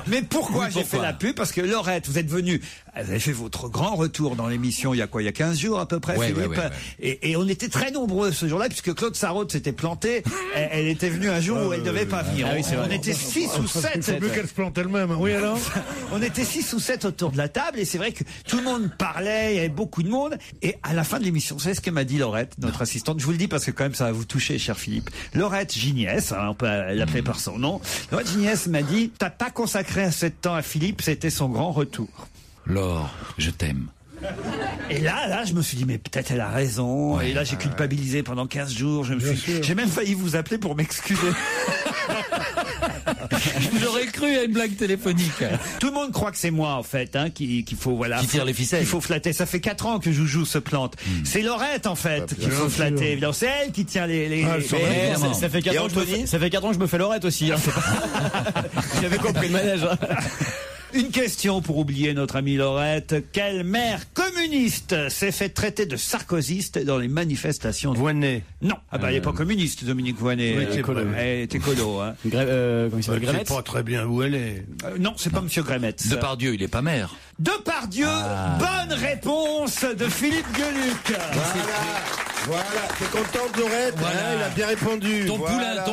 Mais pourquoi j'ai fait la pub? Parce que Laurette, vous êtes venue, vous avez fait votre grand retour dans l'émission il y a 15 jours à peu près, Philippe. Ouais. Et on était très nombreux ce jour-là, puisque Claude Sarraute s'était planté. Elle était venue un jour où elle devait pas venir. Ah oui, on était 6 ou 7. C'est plus qu'elle se plante elle-même. Oui, alors? On était 6 ou 7 autour de la table, et c'est vrai que tout le monde parlait, il y avait beaucoup de monde. Et à la fin de l'émission, vous savez ce que m'a dit Laurette, notre assistante? Je vous le dis parce que quand même ça va vous toucher, cher Philippe. Laurette Giniès, on peut l'appeler par son nom. Laurette Giniès m'a dit, t'as pas consacré assez de temps à Philippe, c'était son grand retour. Laure, je t'aime. Et là, je me suis dit, mais peut-être elle a raison. Et là, j'ai culpabilisé pendant 15 jours. J'ai même failli vous appeler pour m'excuser. J'aurais cru à une blague téléphonique. Tout le monde croit que c'est moi, en fait, hein, qu'il faut, voilà. Qui tire les ficelles. Il faut flatter. Ça fait 4 ans que Joujou se plante. C'est Laurette, en fait, qu'il faut flatter. Évidemment, c'est elle qui tient ça fait 4 ans que je me fais Laurette aussi. Hein. J'avais compris le manège. Hein. Une question pour oublier notre amie Laurette. Quel maire communiste s'est fait traiter de sarkozyste dans les manifestations? Voynet. Non. Ah bah, il n'est pas communiste, Dominique Voynet. Oui, elle était colo, hein. Comment il s'appelle, Je sais pas très bien où elle est. Non, c'est pas Monsieur Grémetz. Depardieu, il est pas maire. Depardieu, bonne réponse de Philippe Gueluc. Voilà, t'es contente, Laurette? Voilà. Il a bien répondu. Ton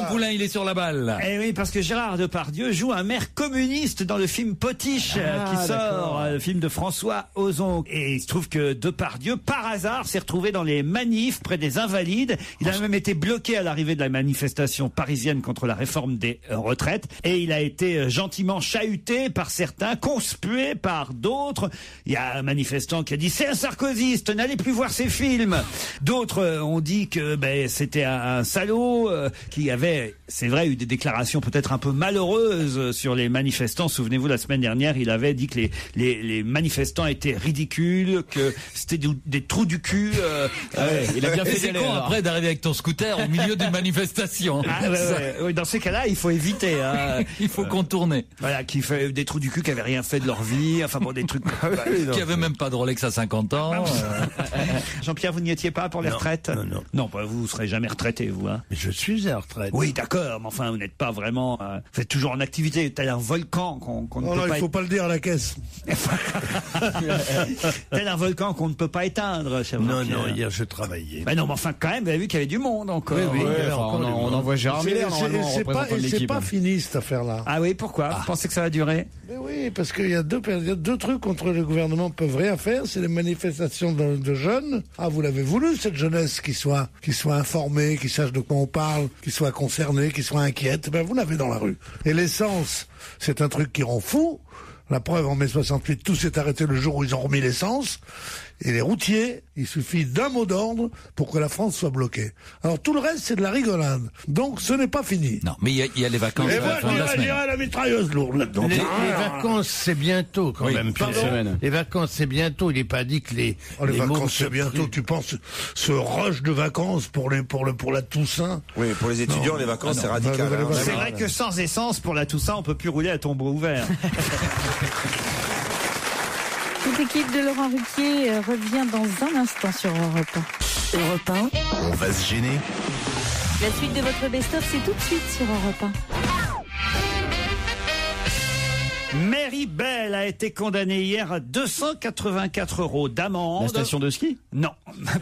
poulain, il est sur la balle. Eh oui, parce que Gérard Depardieu joue un maire communiste dans le film Potiche qui sort, le film de François Ozon. Et il se trouve que Depardieu, par hasard, s'est retrouvé dans les manifs près des Invalides. Il a même été bloqué à l'arrivée de la manifestation parisienne contre la réforme des retraites. Et il a été gentiment chahuté par certains, conspué par d'autres. Il y a un manifestant qui a dit « C'est un sarkozyste, n'allez plus voir ses films ». D'autres D'autres ont dit que c'était un salaud qui avait, c'est vrai, eu des déclarations peut-être un peu malheureuses sur les manifestants. Souvenez-vous, la semaine dernière, il avait dit que les manifestants étaient ridicules, que c'était des trous du cul. Il a bien fait des cons après d'arriver avec ton scooter au milieu d'une manifestation. Dans ces cas-là, il faut éviter. Il faut contourner. Voilà, qui fait des trous du cul qui avaient rien fait de leur vie. Enfin bon, des trucs. Qui avait même pas de Rolex à 50 ans. Jean-Pierre, vous n'y étiez pas pour les retraites? Non, vous serez jamais retraité, vous. Hein. Mais je suis à la retraite. Oui, d'accord, mais enfin, vous n'êtes pas vraiment. Vous êtes toujours en activité. Tel un volcan qu'on ne peut pas. Il faut pas le dire à la caisse. Tel un volcan qu'on ne peut pas éteindre. Non, hier je travaillais. Non, mais enfin, quand même, vous avez vu qu'il y avait du monde encore. Oui, on envoie Gérard Miller normalement. C'est pas fini cette affaire-là. Ah oui, pourquoi? Vous pensez que ça va durer? Mais oui, parce qu'il y a deux trucs contre le gouvernement peuvent rien faire. C'est les manifestations de jeunes. Ah, vous l'avez voulu, cette jeunesse qui soit informée, qui sache de quoi on parle, qui soit concernée, qui soit inquiète. Vous l'avez dans la rue. Et l'essence, c'est un truc qui rend fou. La preuve, en mai 68, tout s'est arrêté le jour où ils ont remis l'essence. Et les routiers, il suffit d'un mot d'ordre pour que la France soit bloquée. Alors tout le reste, c'est de la rigolade. Donc ce n'est pas fini. Non, mais il y a les vacances. Et moi, je dirais la mitrailleuse lourde là-dedans. Les vacances, c'est bientôt quand même. Les vacances, c'est bientôt. Il n'est pas dit que les vacances, c'est bientôt. Tu penses ce rush de vacances pour la Toussaint? Oui, pour les étudiants, les vacances, c'est radical. C'est vrai que sans essence, pour la Toussaint, on peut plus rouler à tombeau ouvert. Toute l'équipe de Laurent Ruquier revient dans un instant sur Europe 1. Europe 1. On va se gêner. La suite de votre best-of, c'est tout de suite sur Europe 1. Mary Bell a été condamnée hier à 284 € d'amende. La station de ski? Non,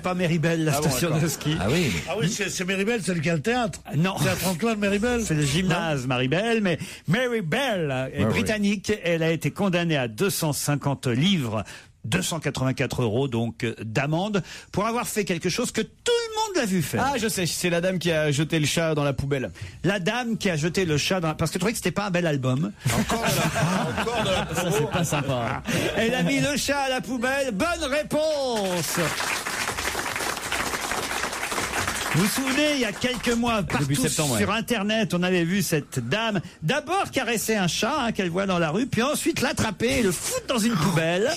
pas Mary Bell, la station de ski. Ah oui, c'est Mary Bell, celle qui a le théâtre. Non. Théâtre Antoine, Mary Bell. C'est le gymnase Mary Bell, mais Mary Bell est britannique. Elle a été condamnée à 250 livres. 284 € donc d'amende pour avoir fait quelque chose que tout le monde l'a vu faire. Ah, je sais, c'est la dame qui a jeté le chat dans la poubelle. La dame qui a jeté le chat dans parce que je trouvais que c'était pas un bel album. Encore de la ça c'est pas sympa. Elle a mis le chat à la poubelle. Bonne réponse. Vous vous souvenez, il y a quelques mois, partout sur Internet, on avait vu cette dame d'abord caresser un chat qu'elle voit dans la rue, puis ensuite l'attraper et le foutre dans une poubelle.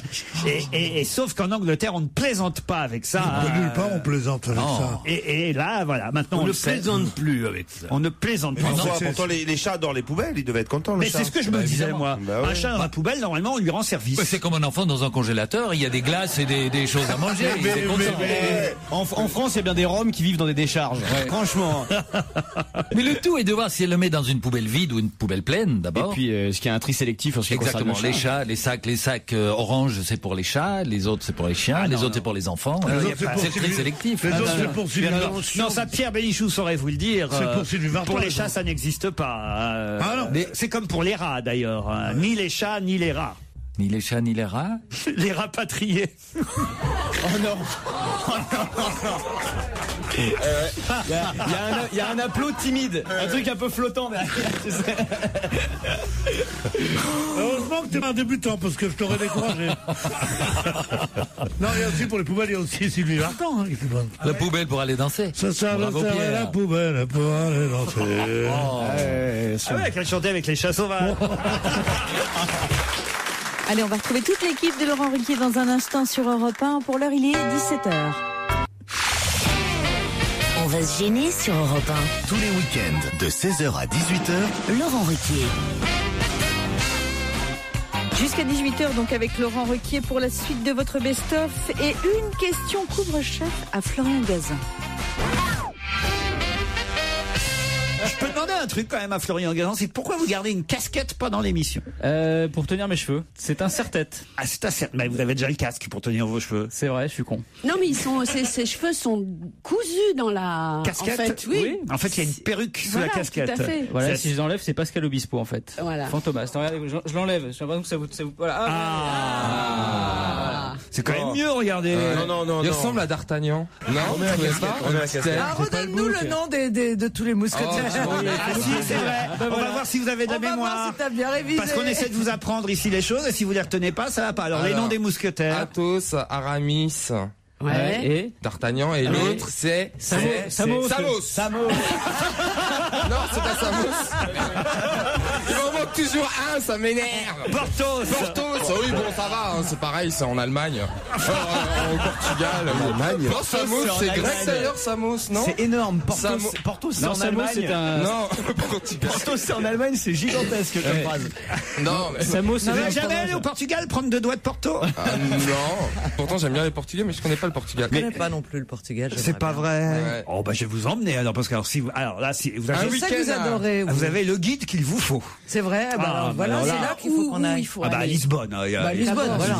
Et sauf qu'en Angleterre, on ne plaisante pas avec ça. Nulle part, on plaisante avec ça. Et là, voilà, maintenant on ne plaisante plus avec ça. On ne plaisante pas. Pourtant, les chats adorent les poubelles, ils devaient être contents. Mais c'est ce que je me disais, moi. Un chat dans la poubelle, normalement, on lui rend service. C'est comme un enfant dans un congélateur, il y a des glaces et des choses à manger. En France, il y a bien des Roms qui vivent dans des décharges. Ouais. Franchement. Mais le tout est de voir si elle le met dans une poubelle vide ou une poubelle pleine d'abord. Et puis, est-ce qu'il y a un tri sélectif en ce qui concerne Exactement. Les chats, les sacs orange, c'est pour les chats, les autres c'est pour les chiens, les autres c'est pour les enfants. C'est le tri sélectif. Les autres c'est pour Sylvie Vartan. Non, ça Pierre Bénichou saurait vous le dire. C'est pour Sylvie Vartan. Pour les chats, ça n'existe pas. C'est comme pour les rats d'ailleurs. Ni les chats, ni les rats. Ni les chats, ni les rats. Les rapatriés. Oh non. Il y a un applaud timide, un truc un peu flottant derrière. Heureusement que t'es un débutant parce que je t'aurais découragé. Non, il y a aussi pour les poubelles, il y a aussi Sylvie Vartan. La poubelle pour aller danser. Ça sert la poubelle pour aller danser. Qu'elle chantait avec les chats sauvages. Allez, on va retrouver toute l'équipe de Laurent Ruquier dans un instant sur Europe 1. Pour l'heure, il est 17h. On va se gêner sur Europe 1. Tous les week-ends, de 16h à 18h, Laurent Ruquier. Jusqu'à 18h, donc avec Laurent Ruquier pour la suite de votre best-of. Et une question couvre-chef à Florian Gazan. Je peux demander un truc quand même à Florian Gazan, c'est pourquoi vous gardez une casquette pendant l'émission? Pour tenir mes cheveux. C'est un serre-tête. Ah, c'est un serre-tête. Mais vous avez déjà le casque pour tenir vos cheveux. C'est vrai, je suis con. Non, mais ses cheveux sont cousus dans la casquette. En fait, oui. En fait, il y a une perruque sous la casquette. Tout à fait. Voilà, si je l'enlève, c'est Pascal Obispo en fait. Voilà. Fantomas. Regardez, je l'enlève. J'ai l'impression que ça vous voilà. Voilà. C'est quand même mieux, regardez. Non. Il ressemble à D'Artagnan. Non, on met la casquette. Redonne-nous le nom de tous les mousquetaires. C'est vrai. On va voir si vous avez de la mémoire. On va voir si t'as bien révisé. Parce qu'on essaie de vous apprendre ici les choses et si vous les retenez pas, ça va pas. Alors les noms des mousquetaires. Athos, Aramis. Ouais. Et D'Artagnan et l'autre c'est Samos. Non, c'est pas Samos. Il m'en manque toujours un, ça m'énerve. Porthos. Oui, bon, ça va, hein, c'est pareil, c'est en Allemagne. Au Portugal. En Allemagne. Non, Samos, c'est grec d'ailleurs, Samos, non? C'est énorme. Porthos, c'est en Allemagne. Non, Portugal. Porthos, c'est en Allemagne, c'est gigantesque comme phrase. Non, mais... Samos, Vous n'êtes jamais allé au Portugal prendre 2 doigts de Porto? Non. Pourtant, j'aime bien les Portugais, mais je connais pas le Portugal. Je connais pas non plus le Portugal. C'est pas vrai. Ouais. Oh, bah, je vais vous emmener, alors, parce que, si vous avez, C'est ça que vous adorez. vous avez le guide qu'il vous faut. C'est vrai. Voilà, c'est là qu'il faut qu'on aille. À Lisbonne. Lisbonne, voilà.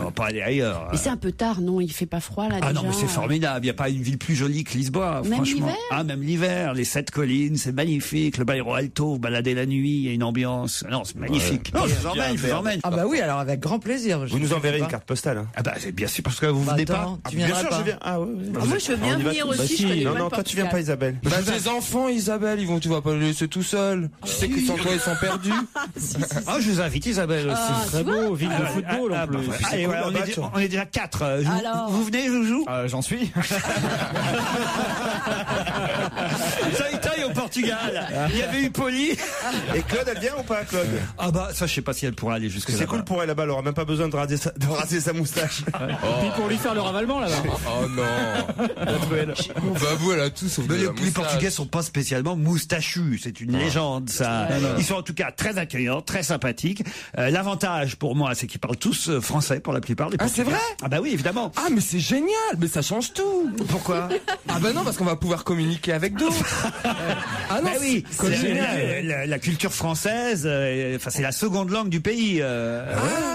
On va pas aller ailleurs. Mais c'est un peu tard, non? Il fait pas froid là déjà. Ah non, mais c'est formidable. Il n'y a pas une ville plus jolie que Lisbonne, Même franchement. l'hiver? Ah, même l'hiver. Les 7 collines, c'est magnifique. Le Bairro Alto, vous baladez la nuit, il y a une ambiance. Non, c'est magnifique. Non, je vous emmène. Ah bah oui, alors avec grand plaisir. Vous nous enverrez une carte postale. Hein. Ah bah, c'est bien sûr, parce que vous venez pas. Tu viendras pas. Je viens. Ah oui. Moi, je veux bien venir aussi. Je connais pas le toi tu viens pas, Isabelle. Bah, tes enfants, Isabelle, tu vas pas les laisser tout seuls. Tu sais que sans toi, ils sont perdus. Ah, je vous invite, Isabelle aussi. C'est très beau, ville de football en plus. Allez, voilà, on est déjà 4. Vous venez, Joujou? J'en suis. Taille au Portugal. Il y avait eu Poli. Et Claude, elle vient ou pas, Claude? Ah bah, ça, je sais pas si elle pourra aller jusque là. C'est cool pour elle là-bas, elle aura même pas besoin de raser sa moustache. Et puis pour lui faire le ravalement là-bas. Oh non. Babou, elle a tout sauf Mais de la les Portugais sont pas spécialement moustachus, c'est une légende ça. Ils sont en tout cas très accueillants, très sympathiques. L'avantage pour moi, c'est qu'ils parlent tous français pour la plupart des Portugais. C'est vrai? Ah bah oui, évidemment. Ah mais c'est génial, mais ça change tout. Pourquoi? Ah bah non, parce qu'on va pouvoir communiquer avec d'autres. Ah non, bah oui, la culture française, c'est la seconde langue du pays.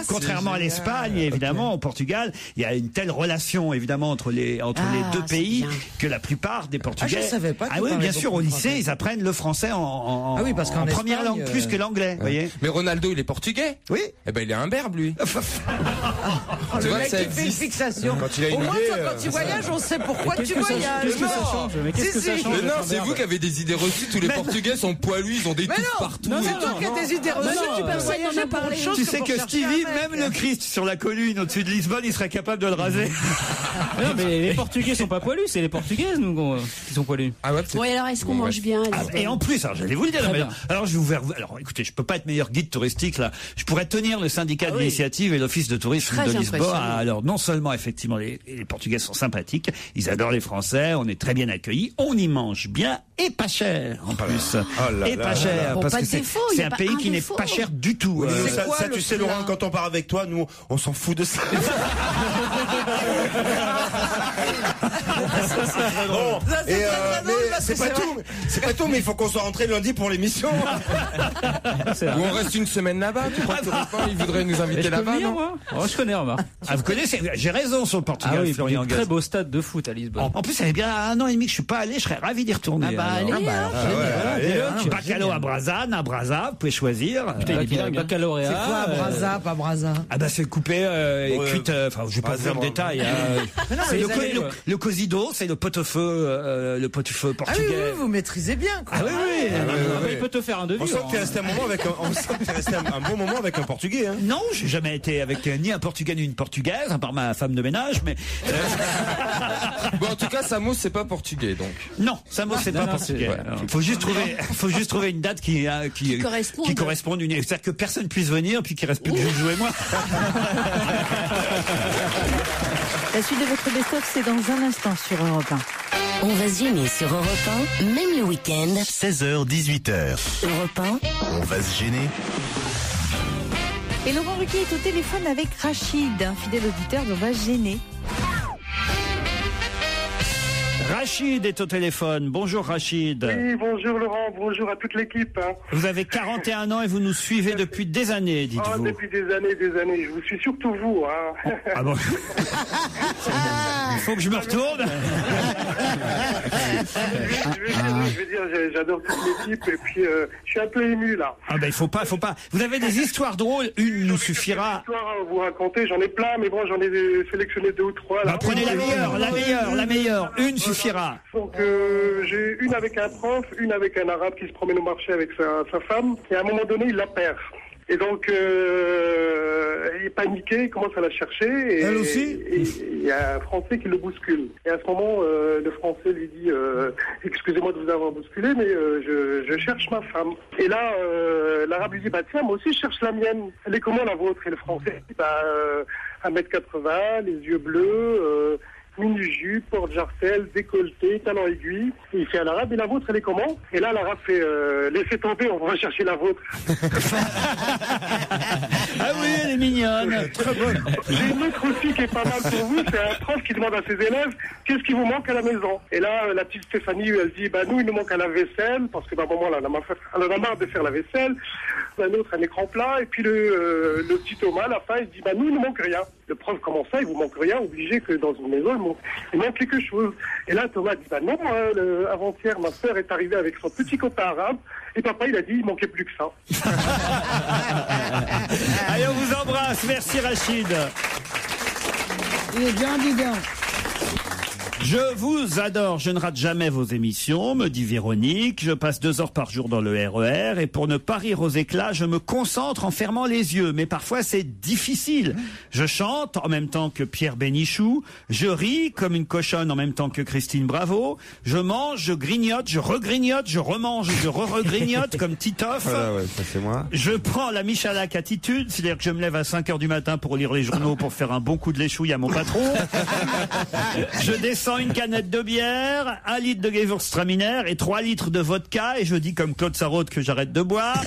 Contrairement à l'Espagne, évidemment, au Portugal, il y a une telle relation évidemment entre les deux pays que la plupart des Portugais. Je savais pas. Ah oui, bien sûr, au lycée, ils apprennent le français en parce qu'en première Espagne, langue plus que l'anglais. Voyez. Mais Ronaldo, il est portugais. Oui. Eh ben il est un berbe lui. Le mec qui fait une fixation. Quand il a une Au moins, idée, quand tu voyages, on sait pourquoi tu voyages. Qu'est-ce que ça change? Mais qu'est-ce que ça change? Mais non, c'est vous qui avez des idées reçues. Tous les Portugais sont poilus, ils ont des touffes partout. C'est toi qui as des idées reçues. Tu peux voyager pour autre chose. Tu sais que Stevie, même le Christ sur la colline au-dessus de Lisbonne, il serait capable de le raser. Non, mais les Portugais sont pas poilus, c'est les Portugaises nous qui sont poilus. Ah ouais. Oui, alors est-ce qu'on mange bien? Et en plus, alors j'allais vous le dire. Alors je vous alors écoutez, je peux pas être meilleur guide touristique là. Je pourrais tenir le syndicat d'initiative et l'office de tourisme de Lisbonne. Alors non seulement effectivement les Portugais sont sympathiques, ils adorent les Français, on est très bien accueillis, on y mange bien et pas cher en plus. Et pas cher parce que c'est un pays qui n'est pas cher du tout. Ça, tu sais, Laurent, quand on part avec toi, nous, on s'en fout de ça. Bon, c'est pas tout, mais il faut qu'on soit rentré lundi pour l'émission. Ou on reste une semaine là-bas. Tu crois que ils voudraient nous inviter là-bas, non? Oh, je connais, remarque. Ah, vous connaissez? J'ai raison sur le Portugal. Ah oui, Florian Gaz. Très beau stade de foot à Lisbonne. En plus, ça fait bien 1 an et demi que je suis pas allé. Je serais ravi d'y retourner. Bacalhau à Brasa, vous pouvez choisir. Putain, il est bien baccalauréat. C'est quoi, Brasa, pas Brasa? Ah bah c'est coupé et cuite. Enfin, je vais pas vous faire le détail. C'est le cosido, c'est le pot-au-feu portugais. Ah oui, vous maîtrisez bien. Quoi. Ah oui. Il peut te faire un devis. On sent que tu es resté un bon moment avec un Portugais. Hein. Non, j'ai jamais été avec ni un Portugais ni une Portugaise, à part ma femme de ménage, mais. Bon, en tout cas, Samos, c'est pas portugais, donc. Non, Samos, c'est pas portugais. Faut juste trouver une date qui corresponde. C'est-à-dire que personne puisse venir, puis qu'il reste plus que Joujou et moi. La suite de votre best-of, c'est dans un instant sur Europe 1. On va se gêner sur Europe 1, même le week-end. 16h, 18h. Europe 1. On va se gêner. Et Laurent Ruquier est au téléphone avec Rachid, un fidèle auditeur d'On va se gêner. Rachid est au téléphone. Bonjour Rachid. Oui, bonjour Laurent, bonjour à toute l'équipe. Vous avez 41 ans et vous nous suivez depuis des années, dites-vous. Depuis des années. Je vous suis surtout vous. Hein. Ah bon. Il faut que je me retourne. Je vais dire, j'adore toute l'équipe et puis je suis un peu ému là. Ah ben il faut pas. Vous avez des histoires drôles, une nous suffira. Des histoires à vous raconter, j'en ai plein, mais bon, j'en ai sélectionné 2 ou 3. Là. Bah, prenez la meilleure. Une suffira. Donc j'ai une avec un prof, une avec un arabe qui se promène au marché avec sa femme, et à un moment donné il la perd. Et donc, il est paniqué, il commence à la chercher. Et, elle aussi. Et il y a un Français qui le bouscule. Et à ce moment, le Français lui dit excusez-moi de vous avoir bousculé, mais je cherche ma femme. Et là, l'Arabe lui dit tiens, moi aussi je cherche la mienne. Elle est comment la vôtre? Et le Français dit 1m80, les yeux bleus, mini-jupe, porte-jarcelle, décolleté, talons aiguilles. Et il fait à l'Arabe, et la vôtre, elle est comment? Et là, l'Arabe fait laissez tomber, on va chercher la vôtre. Ah oui, elle est mignonne. Très bonne. J'ai une autre aussi qui est pas mal pour vous, c'est un prof qui demande à ses élèves qu'est-ce qui vous manque à la maison. Et là, la petite Stéphanie, elle dit nous, il nous manque à la vaisselle, parce que d'un moment, là, elle en a marre de faire la vaisselle. Un autre, un écran plat, et puis le petit Thomas, à la fin, il dit nous, il ne manque rien. Le prof, comment ça, il vous manque rien, obligé que dans une maison, il manque quelque chose. Et là, Thomas dit non, avant-hier, ma sœur est arrivée avec son petit copain arabe, et papa, il a dit il manquait plus que ça. Allez, on vous embrasse. Merci, Rachid. Il est bien, dis donc. Je vous adore, je ne rate jamais vos émissions, me dit Véronique. Je passe 2 heures par jour dans le RER et pour ne pas rire aux éclats, je me concentre en fermant les yeux. Mais parfois c'est difficile. Je chante en même temps que Pierre Bénichou. Je ris comme une cochonne en même temps que Christine Bravo. Je mange, je grignote, je regrignote, je remange, je re-regrignote comme Titoff. Voilà, ouais, ça c'est moi. Je prends la Michalak attitude, c'est-à-dire que je me lève à 5 heures du matin pour lire les journaux pour faire un bon coup de l'échouille à mon patron. Je descends une canette de bière, 1 litre de Gewürztraminer et 3 litres de vodka et je dis comme Claude Sarraute que j'arrête de boire.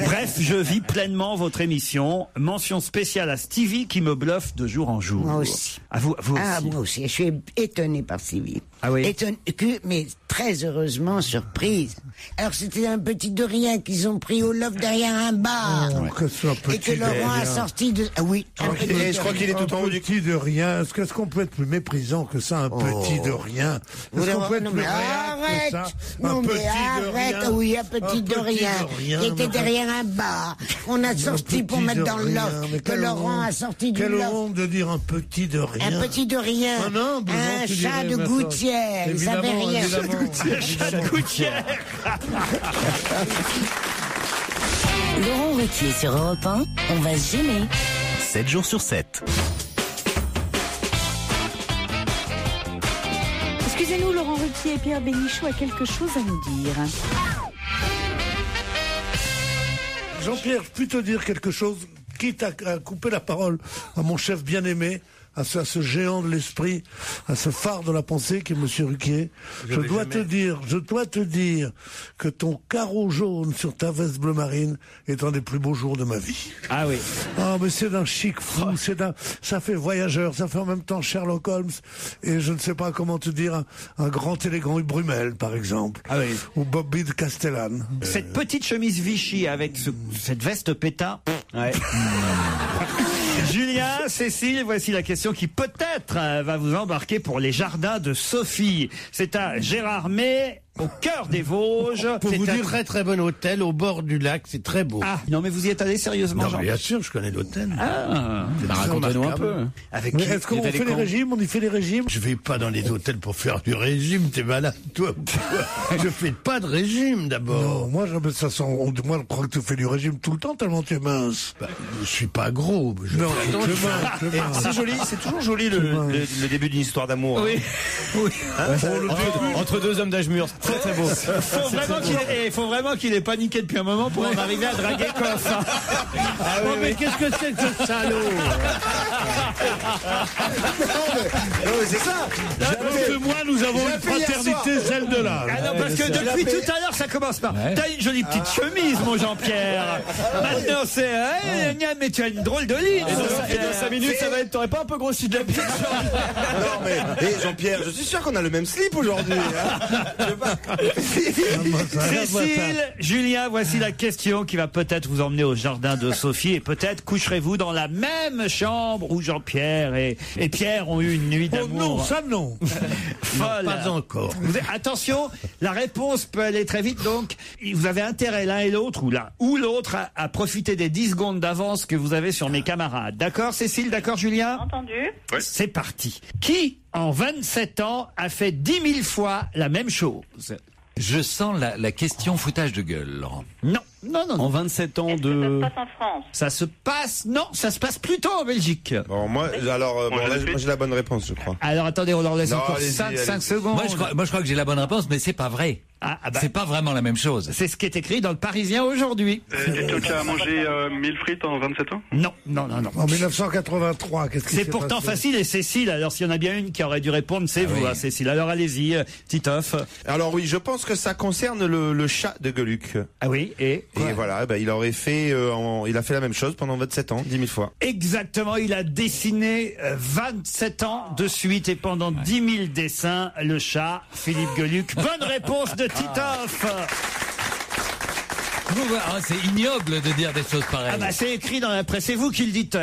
Bref, je vis pleinement votre émission. Mention spéciale à Stevie qui me bluffe de jour en jour. Moi aussi. À vous aussi. Moi aussi. Je suis étonné par Stevie. Ah oui. Mais très heureusement surprise. Alors c'était un petit de rien qu'ils ont pris au loft derrière un bar. Et que Laurent a sorti de... Ah oui. Je crois qu'il est tout en haut du petit de rien. Est-ce qu'on peut être plus méprisant que ça, un petit de rien? Est-ce qu'on peut être plus réac que ça? Non mais arrête. Oui, un petit de rien. Qui était derrière un bar. On a sorti pour mettre dans le loft. Que Laurent a sorti du loft. Quelle honte de dire un petit de rien. Un petit de rien. Un chat de gouttière. Il savait rien. Chat de gouttière. Laurent Ruquier sur Europe 1, on va se gêner. 7 jours sur 7. Excusez-nous, Laurent Ruquier et Pierre Bénichou a quelque chose à nous dire. Jean-Pierre, je puis te dire quelque chose, quitte à couper la parole à mon chef bien-aimé, à ce géant de l'esprit, à ce phare de la pensée qui est Monsieur Ruquier. Je dois te dire que ton carreau jaune sur ta veste bleu marine est un des plus beaux jours de ma vie. Ah oui. Ah, mais c'est d'un chic fou, ça fait voyageur, ça fait en même temps Sherlock Holmes, et je ne sais pas comment te dire, un grand élégant Brumel, par exemple. Ah oui. Ou Bobby de Castellane. Cette petite chemise Vichy avec cette veste pétain. Ouais. Julien, Cécile, voici la question qui peut-être va vous embarquer pour les jardins de Sophie. C'est à Gérardmer, au cœur des Vosges. Pour vous dire, très très bon hôtel au bord du lac, c'est très beau. Ah, non mais vous y êtes allé sérieusement, Jean? Bien sûr, je connais l'hôtel. Ah, racontez-nous un peu. Avec mais est-ce qu'on fait les régimes? On y fait les régimes? Je vais pas dans les hôtels pour faire du régime, t'es malade, toi. Je fais pas de régime d'abord. Non, moi, je crois que tu fais du régime tout le temps tellement tu es mince. Je suis pas gros. C'est joli, c'est toujours joli le début d'une histoire d'amour. Oui. Oui. Entre deux hommes d'âge mûr. Très très beau. Faut vraiment qu'il ait paniqué depuis un moment pour en arriver à draguer Coff. Ah oui, mais qu'est-ce que c'est que ce salaud? Non mais c'est ça. Parce que moi, nous avons une fraternité, celle de là. Ah non, parce que depuis tout à l'heure, ça commence par t'as une jolie petite chemise, mon Jean-Pierre. Maintenant, c'est mais tu as une drôle de ligne. Et dans 5 minutes, ça va être. T'aurais pas un peu grossi de la bite? Non mais, Jean-Pierre, je suis sûr qu'on a le même slip aujourd'hui. Cécile, Julien, voici la question qui va peut-être vous emmener au jardin de Sophie et peut-être coucherez-vous dans la même chambre où Jean-Pierre et Pierre ont eu une nuit d'amour. Oh non, ça non. Folle. Non, pas encore. Attention, la réponse peut aller très vite, donc vous avez intérêt l'un et l'autre ou l'un ou l'autre à profiter des 10 secondes d'avance que vous avez sur mes camarades. D'accord Cécile, d'accord Julien? Entendu. Ouais. C'est parti. Qui, en 27 ans, a fait 10 000 fois la même chose? Je sens la question foutage de gueule, Laurent. Non. En 27 ans de... Ça se passe en France. Ça se passe, non, ça se passe plutôt en Belgique. Bon, moi, j'ai la bonne réponse, je crois. Alors, attendez, on leur laisse encore 5 secondes. Moi, je crois que j'ai la bonne réponse, mais c'est pas vrai. C'est pas vraiment la même chose. C'est ce qui est écrit dans le Parisien aujourd'hui. Quelqu'un qui a mangé 1000 frites en 27 ans? Non. En 1983, qu'est-ce qui s'est C'est pourtant passé facile, et Cécile, alors s'il y en a bien une qui aurait dû répondre, c'est vous, hein, Cécile. Alors allez-y, Titoff. Alors oui, je pense que ça concerne le chat de Gueluc. Ah oui, et voilà, il aurait fait, il a fait la même chose pendant 27 ans, 10 000 fois. Exactement, il a dessiné 27 ans de suite et pendant 10 000 dessins, le chat, Philippe Gueluc. Bonne réponse de Titoff. C'est ignoble de dire des choses pareilles. C'est écrit dans la presse. C'est vous qui le dites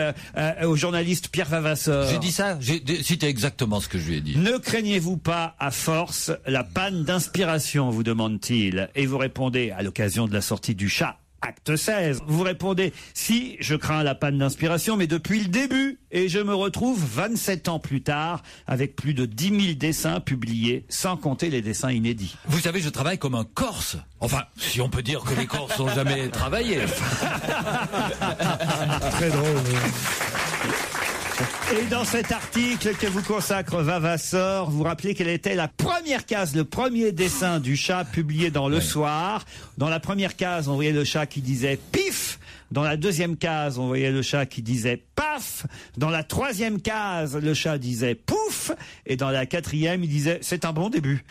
au journaliste Pierre Vavasseur. J'ai dit ça. J'ai cité exactement ce que je lui ai dit. Ne craignez-vous pas, à force, la panne d'inspiration, vous demande-t-il. Et vous répondez, à l'occasion de la sortie du chat, Acte 16. Vous répondez, si, je crains la panne d'inspiration, mais depuis le début. Et je me retrouve 27 ans plus tard avec plus de 10 000 dessins publiés, sans compter les dessins inédits. Vous savez, je travaille comme un Corse. Enfin, si on peut dire que les Corses n'ont jamais travaillé. Très drôle. Et dans cet article que vous consacre Vavasseur, vous rappelez quelle était la première case, le premier dessin du chat publié dans Le Soir. Dans la première case, on voyait le chat qui disait pif. Dans la deuxième case, on voyait le chat qui disait paf. Dans la troisième case, le chat disait pouf. Et dans la quatrième, il disait c'est un bon début.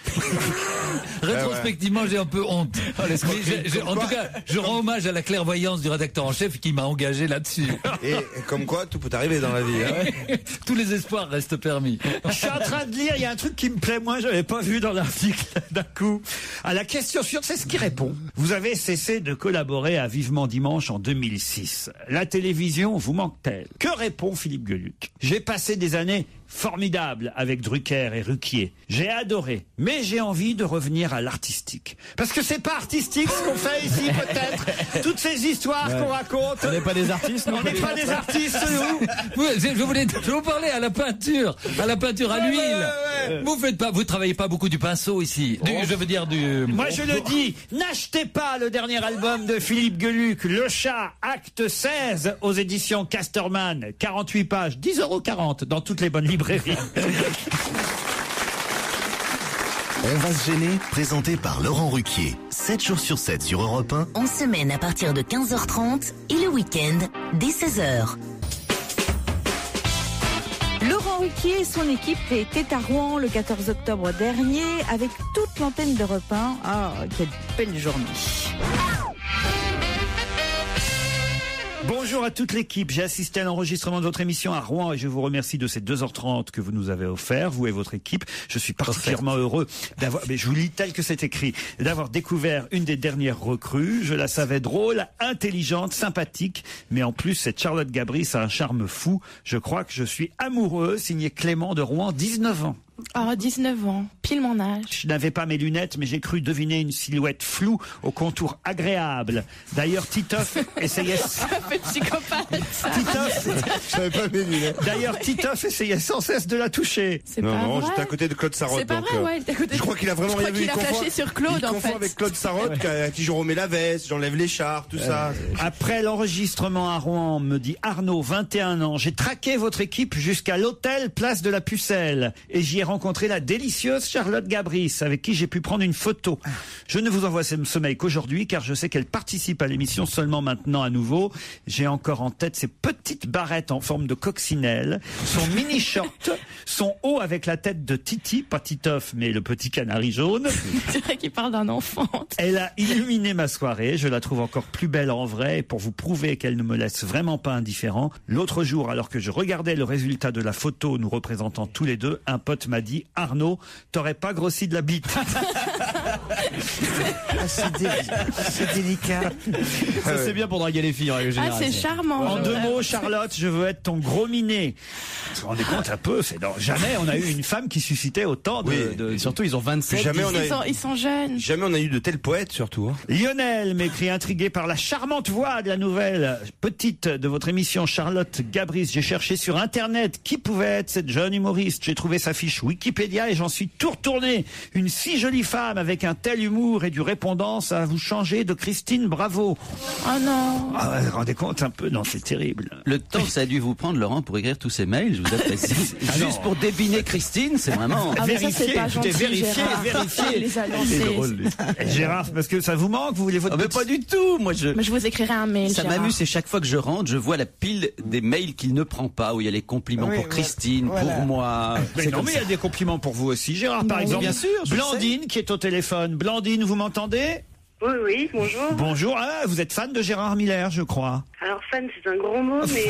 Rétrospectivement, j'ai un peu honte. En tout cas, je rends hommage à la clairvoyance du rédacteur en chef qui m'a engagé là-dessus. Et comme quoi, tout peut arriver dans la vie. Hein. Tous les espoirs restent permis. Je suis en train de lire, il y a un truc qui me plaît, moi, je n'avais pas vu dans l'article d'un coup. À la question suivante, c'est ce qui répond. Vous avez cessé de collaborer à Vivement Dimanche en 2006. La télévision vous manque-t-elle? Que répond Philippe Gueluc? J'ai passé des années formidables avec Drucker et Ruquier. J'ai adoré, mais j'ai envie de revenir à l'artistique. Parce que c'est pas artistique ce qu'on fait ici, peut-être. Toutes ces histoires qu'on raconte. On n'est pas des artistes, non? On n'est pas des artistes, nous. Je voulais vous parler à la peinture à l'huile. Vous travaillez pas beaucoup du pinceau ici. Je veux dire du... Moi, je le dis, n'achetez pas le dernier album de Philippe Gueluc, Le Chat, Acte 16, aux éditions Casterman. 48 pages, 10,40 € dans toutes les bonnes librairies. On va se gêner, présenté par Laurent Ruquier. 7 jours sur 7 sur Europe 1. En semaine à partir de 15h30 et le week-end dès 16h. Laurent Ruquier et son équipe étaient à Rouen le 14 octobre dernier avec toute l'antenne d'Europe 1. Ah, quelle belle journée. Bonjour à toute l'équipe. J'ai assisté à l'enregistrement de votre émission à Rouen et je vous remercie de ces 2h30 que vous nous avez offert, vous et votre équipe. Je suis particulièrement heureux d'avoir, mais je vous lis tel que c'est écrit, d'avoir découvert une des dernières recrues. Je la savais drôle, intelligente, sympathique, mais en plus, cette Charlotte Gabris a un charme fou. Je crois que je suis amoureux, signé Clément de Rouen, 19 ans. Oh, 19 ans, pile mon âge. Je n'avais pas mes lunettes, mais j'ai cru deviner une silhouette floue au contour agréable. D'ailleurs, Titoff essayait... Un peu psychopathe. Je n'avais pas mes lunettes. D'ailleurs, Titoff essayait sans cesse de la toucher. C'est pas vrai. Non, j'étais à côté de Claude Sarraute. C'est pas vrai, ouais, il était à côté. Je crois qu'il a vraiment rien vu. Il a flashé sur Claude, en fait. Il confond avec Claude Sarraute, à qui je remets la veste, j'enlève l'écharpe, tout ça. Après l'enregistrement à Rouen, me dit Arnaud, 21 ans, j'ai traqué votre équipe jusqu'à l'hôtel Place de la Pucelle et j'y ai rencontré la délicieuse Charlotte Gabris avec qui j'ai pu prendre une photo. Je ne vous envoie ce mail qu'aujourd'hui car je sais qu'elle participe à l'émission seulement maintenant à nouveau. J'ai encore en tête ses petites barrettes en forme de coccinelle, son mini short, son haut avec la tête de Titi, pas Titoff mais le petit canari jaune. C'est vrai qu'il parle d'un enfant. Elle a illuminé ma soirée, je la trouve encore plus belle en vrai et pour vous prouver qu'elle ne me laisse vraiment pas indifférent, l'autre jour alors que je regardais le résultat de la photo nous représentant tous les deux, un pote m'a dit Arnaud, t'aurais pas grossi de la bite. C'est délicat. Ça c'est bien pour draguer les filles en règle générale. Ah, c'est charmant. En 2 mots, Charlotte, je veux être ton gros minet. Vous vous rendez compte un peu, jamais on a eu une femme qui suscitait autant de... Et surtout, ils ont 27. Ils sont jeunes. Jamais on a eu de tels poètes, surtout. Hein. Lionel m'écrit intrigué par la charmante voix de la nouvelle petite de votre émission Charlotte Gabris. J'ai cherché sur Internet qui pouvait être cette jeune humoriste. J'ai trouvé sa fiche Wikipédia et j'en suis tout retourné. Une si jolie femme avec un tel humour et du répondant, ça va vous changer de Christine Bravo. Oh non. Ah, vous vous rendez compte un peu? Non, c'est terrible. Le temps que ça a dû vous prendre, Laurent, pour écrire tous ces mails, je vous apprécie. Juste pour débiner Christine, c'est vraiment... Ah, mais ça, c'est pas gentil, Gérard. Il les a lancés. Gérard, parce que ça vous manque, vous voulez votre... mais pas du tout, moi je... Mais je vous écrirai un mail, Ça Gérard. m'amuse, c'est chaque fois que je rentre, je vois la pile des mails qu'il ne prend pas, où il y a les compliments pour Christine, pour moi. Mais non, mais il y a des compliments pour vous aussi, Gérard, par exemple. Bien sûr, Blandine, qui est au téléphone. Blandine, vous m'entendez? Oui, bonjour. Bonjour, ah, vous êtes fan de Gérard Miller, je crois. Alors fan, c'est un gros mot, mais...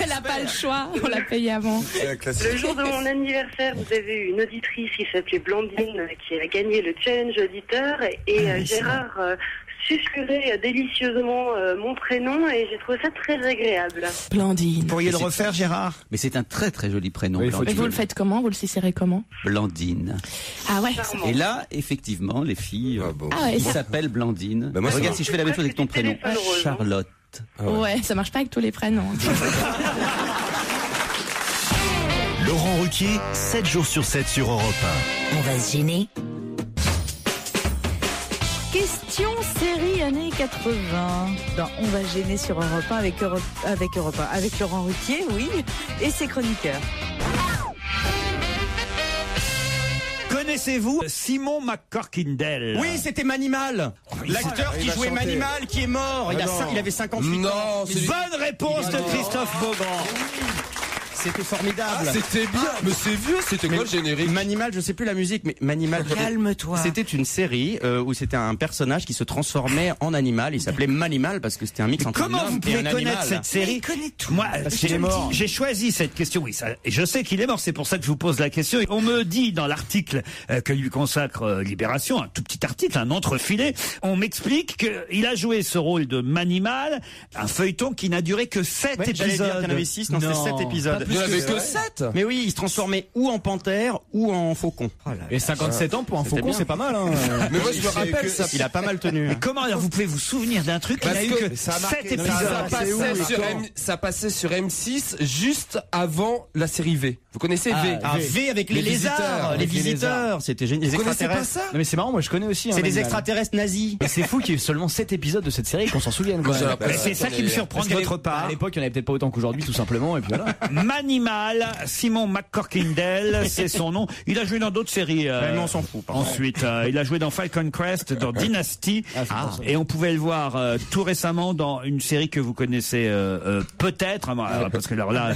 Elle n'a pas le choix, on l'a payé avant. Le jour de mon anniversaire, vous avez eu une auditrice qui s'appelait Blandine, qui a gagné le challenge auditeur, et Gérard susurrait délicieusement mon prénom, et j'ai trouvé ça très agréable. Blandine. Vous pourriez le refaire, Gérard? Mais c'est un très très joli prénom. Mais vous le faites comment? Vous le susurrez comment? Blandine. Ah ouais. Et là, effectivement, les filles, Ah ouais, ils ça- s'appellent Blandine. Moi, Regarde si je fais la même chose avec ton prénom. Charlotte. Ouais, ça marche pas avec tous les prénoms. Laurent Ruquier, 7 jours sur 7 sur Europe On va se gêner. Question série années 80 dans On va gêner sur Europe 1 avec Laurent Ruquier, oui, et ses chroniqueurs. Connaissez-vous Simon McCorkindale? Oui, c'était Manimal. L'acteur qui jouait Manimal qui est mort. Il avait 58 ans. Bonne réponse de Christophe Beaugrand. C'était formidable. Ah, c'était bien. Mais c'est vieux, c'était quoi le générique? Manimal, je sais plus la musique, mais Manimal. Calme-toi. C'était une série où c'était un personnage qui se transformait en animal. Il s'appelait Manimal parce que c'était un mix entre un Comment vous homme et pouvez un connaître animal. cette série? Moi, Parce qu'il est mort. j'ai choisi cette question. Oui, et je sais qu'il est mort. C'est pour ça que je vous pose la question. Et on me dit dans l'article que lui consacre Libération, un tout petit article, un entrefilé, on m'explique qu'il a joué ce rôle de Manimal, un feuilleton qui n'a duré que 7 Ouais, j'allais épisodes. dire qu'il y en avait 6, non, c'était 7 épisodes. Il n'y en avait que 7. Mais oui, il se transformait ou en panthère ou en faucon. Et 57 ans pour un faucon, c'est pas mal. Hein. Mais moi, je me rappelle ça. Il a pas mal tenu. Mais comment alors vous pouvez vous souvenir d'un truc qui n'a eu que 7 épisodes? Ça passait sur M6 juste avant la série V. Vous connaissez V? V avec les lézards, les visiteurs. C'était génial. Vous connaissez pas ça? Non mais c'est marrant, moi je connais aussi. C'est des extraterrestres nazis. Et c'est fou qu'il y ait seulement 7 épisodes de cette série et qu'on s'en souvienne. Quoi. C'est ça qui me surprend de votre part. À l'époque, il n'y en avait peut-être pas autant qu'aujourd'hui, tout simplement. Et puis voilà. Manimal, Simon McCorkindale, c'est son nom. Il a joué dans d'autres séries. Mais on s'en fout. Ensuite, il a joué dans Falcon Crest, dans Dynasty, et on pouvait le voir tout récemment dans une série que vous connaissez peut-être, parce que alors là,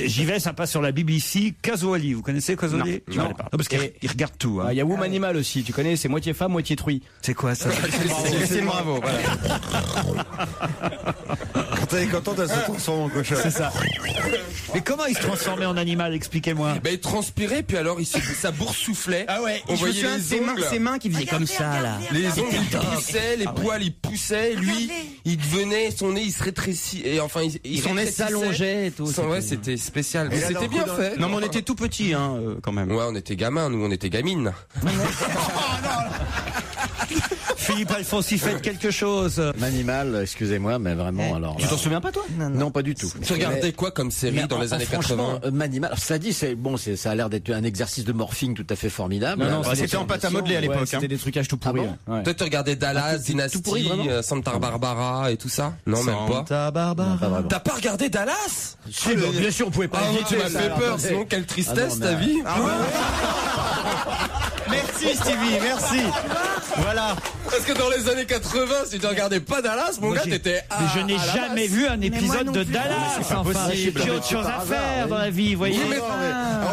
j'y vais, ça passe sur la BBC. Kazouali, vous connaissez Kazouali? Je connais pas. Non, parce qu'il regarde tout. Hein. Il y a Womanimal aussi, tu connais, c'est moitié femme, moitié truie. C'est quoi ça? C'est le bravo. Voilà. Quand elle est contente, elle se transforme en cochon. C'est ça. Mais comment il se transformait en animal? Expliquez-moi. Ben, il transpirait, puis alors sa bourse soufflait. Ah ouais, on je me voyait souviens les ongles. ses mains qui faisaient comme ça, là. Les ongles, ils poussaient, les poils, ils poussaient. Lui, il devenait, son nez, il se rétrécit. Et enfin, Son nez s'allongeait et tout. Ouais, c'était spécial. Mais c'était bien fait. Non, mais on était tout petits, hein, quand même. Ouais, on était gamins, nous, on était gamines. Philippe Alphonse, il fait quelque chose. Manimal, excusez-moi, mais vraiment, alors. Tu t'en souviens pas, toi? Non, pas du tout. Tu regardais quoi comme série dans les années 80? Manimal, alors, cela dit, ça a l'air d'être un exercice de morphing tout à fait formidable. Non, c'était en pâte à modeler à l'époque. C'était des trucages tout pourris. Ah Toi, tu regardais Dallas, Dynasty, Santa Barbara et tout ça? Non, même pas. Santa Barbara. T'as pas regardé Dallas? Si, bien sûr, on pouvait pas. Tu m'as fait peur, sinon quelle tristesse ta vie. Merci Stevie, merci. Voilà. Parce que dans les années 80, si tu regardais pas Dallas, mon gars, t'étais Mais je n'ai jamais vu un épisode de Dallas. Enfin, j'ai autre chose à faire dans la vie, vous voyez.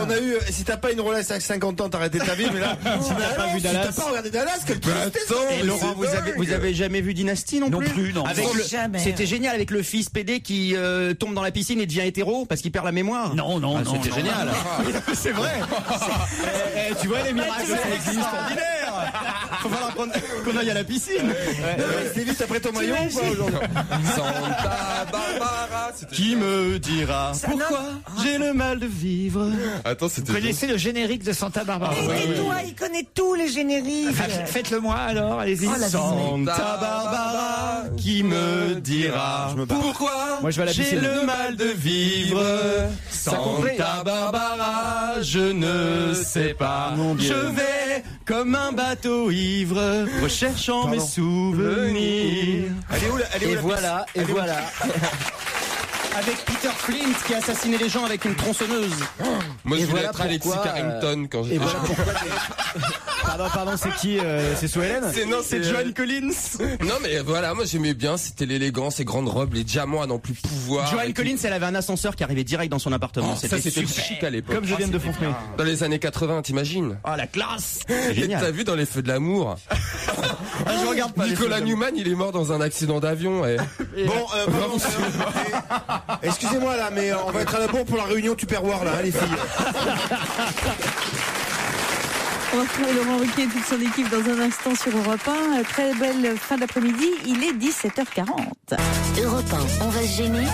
On a eu, si t'as pas une Rolex à 50 ans, t'as arrêté ta vie, mais là, si t'as pas vu Dallas. Si t'as pas regardé Dallas, quelle tristesse. Et Laurent, vous avez jamais vu Dynasty non plus? Non. C'était génial avec le fils PD qui tombe dans la piscine et devient hétéro parce qu'il perd la mémoire. Non. C'était génial. C'est vrai. Tu vois les miracles, ça existe. Faut falloir qu'on aille à la piscine. C'est vite après ton maillot ou quoi aujourd'hui? Santa Barbara. Qui me dira pourquoi j'ai le mal de vivre? Attends, Vous connaissez le générique de Santa Barbara? Et toi, il connaît tous les génériques. Faites-le moi alors, allez-y. Santa Barbara, qui me dira pourquoi j'ai le mal de vivre? Santa Barbara, je ne sais pas. Je vais comme un bateau ivre, recherchant mes souvenirs. Elle est où Et la voilà, piste? et voilà. Avec Peter Flint qui a assassiné les gens avec une tronçonneuse. Moi, je voulais voilà être Alexis Carrington quand j'étais. Et voilà pourquoi. Pardon, c'est qui? C'est Sue Ellen? C'est Joan Collins. Non, mais voilà, moi j'aimais bien. C'était l'élégance, les grandes robes, les diamants à n'en plus pouvoir. Joan Collins, elle avait un ascenseur qui arrivait direct dans son appartement. Ça, c'était super chic à l'époque. Comme je viens de Fontenay. Dans les années 80, t'imagines? Oh, la classe! Et t'as vu dans Les Feux de l'amour? Je regarde pas. Nicolas Newman, il est mort dans un accident d'avion. Bon, excusez-moi là, mais on va être à la bourre pour la réunion Tupperware là, hein, les filles. On va retrouver Laurent Ruquier et toute son équipe dans un instant sur Europe 1. Très belle fin d'après-midi, il est 17h40. Europe 1, on va se gêner.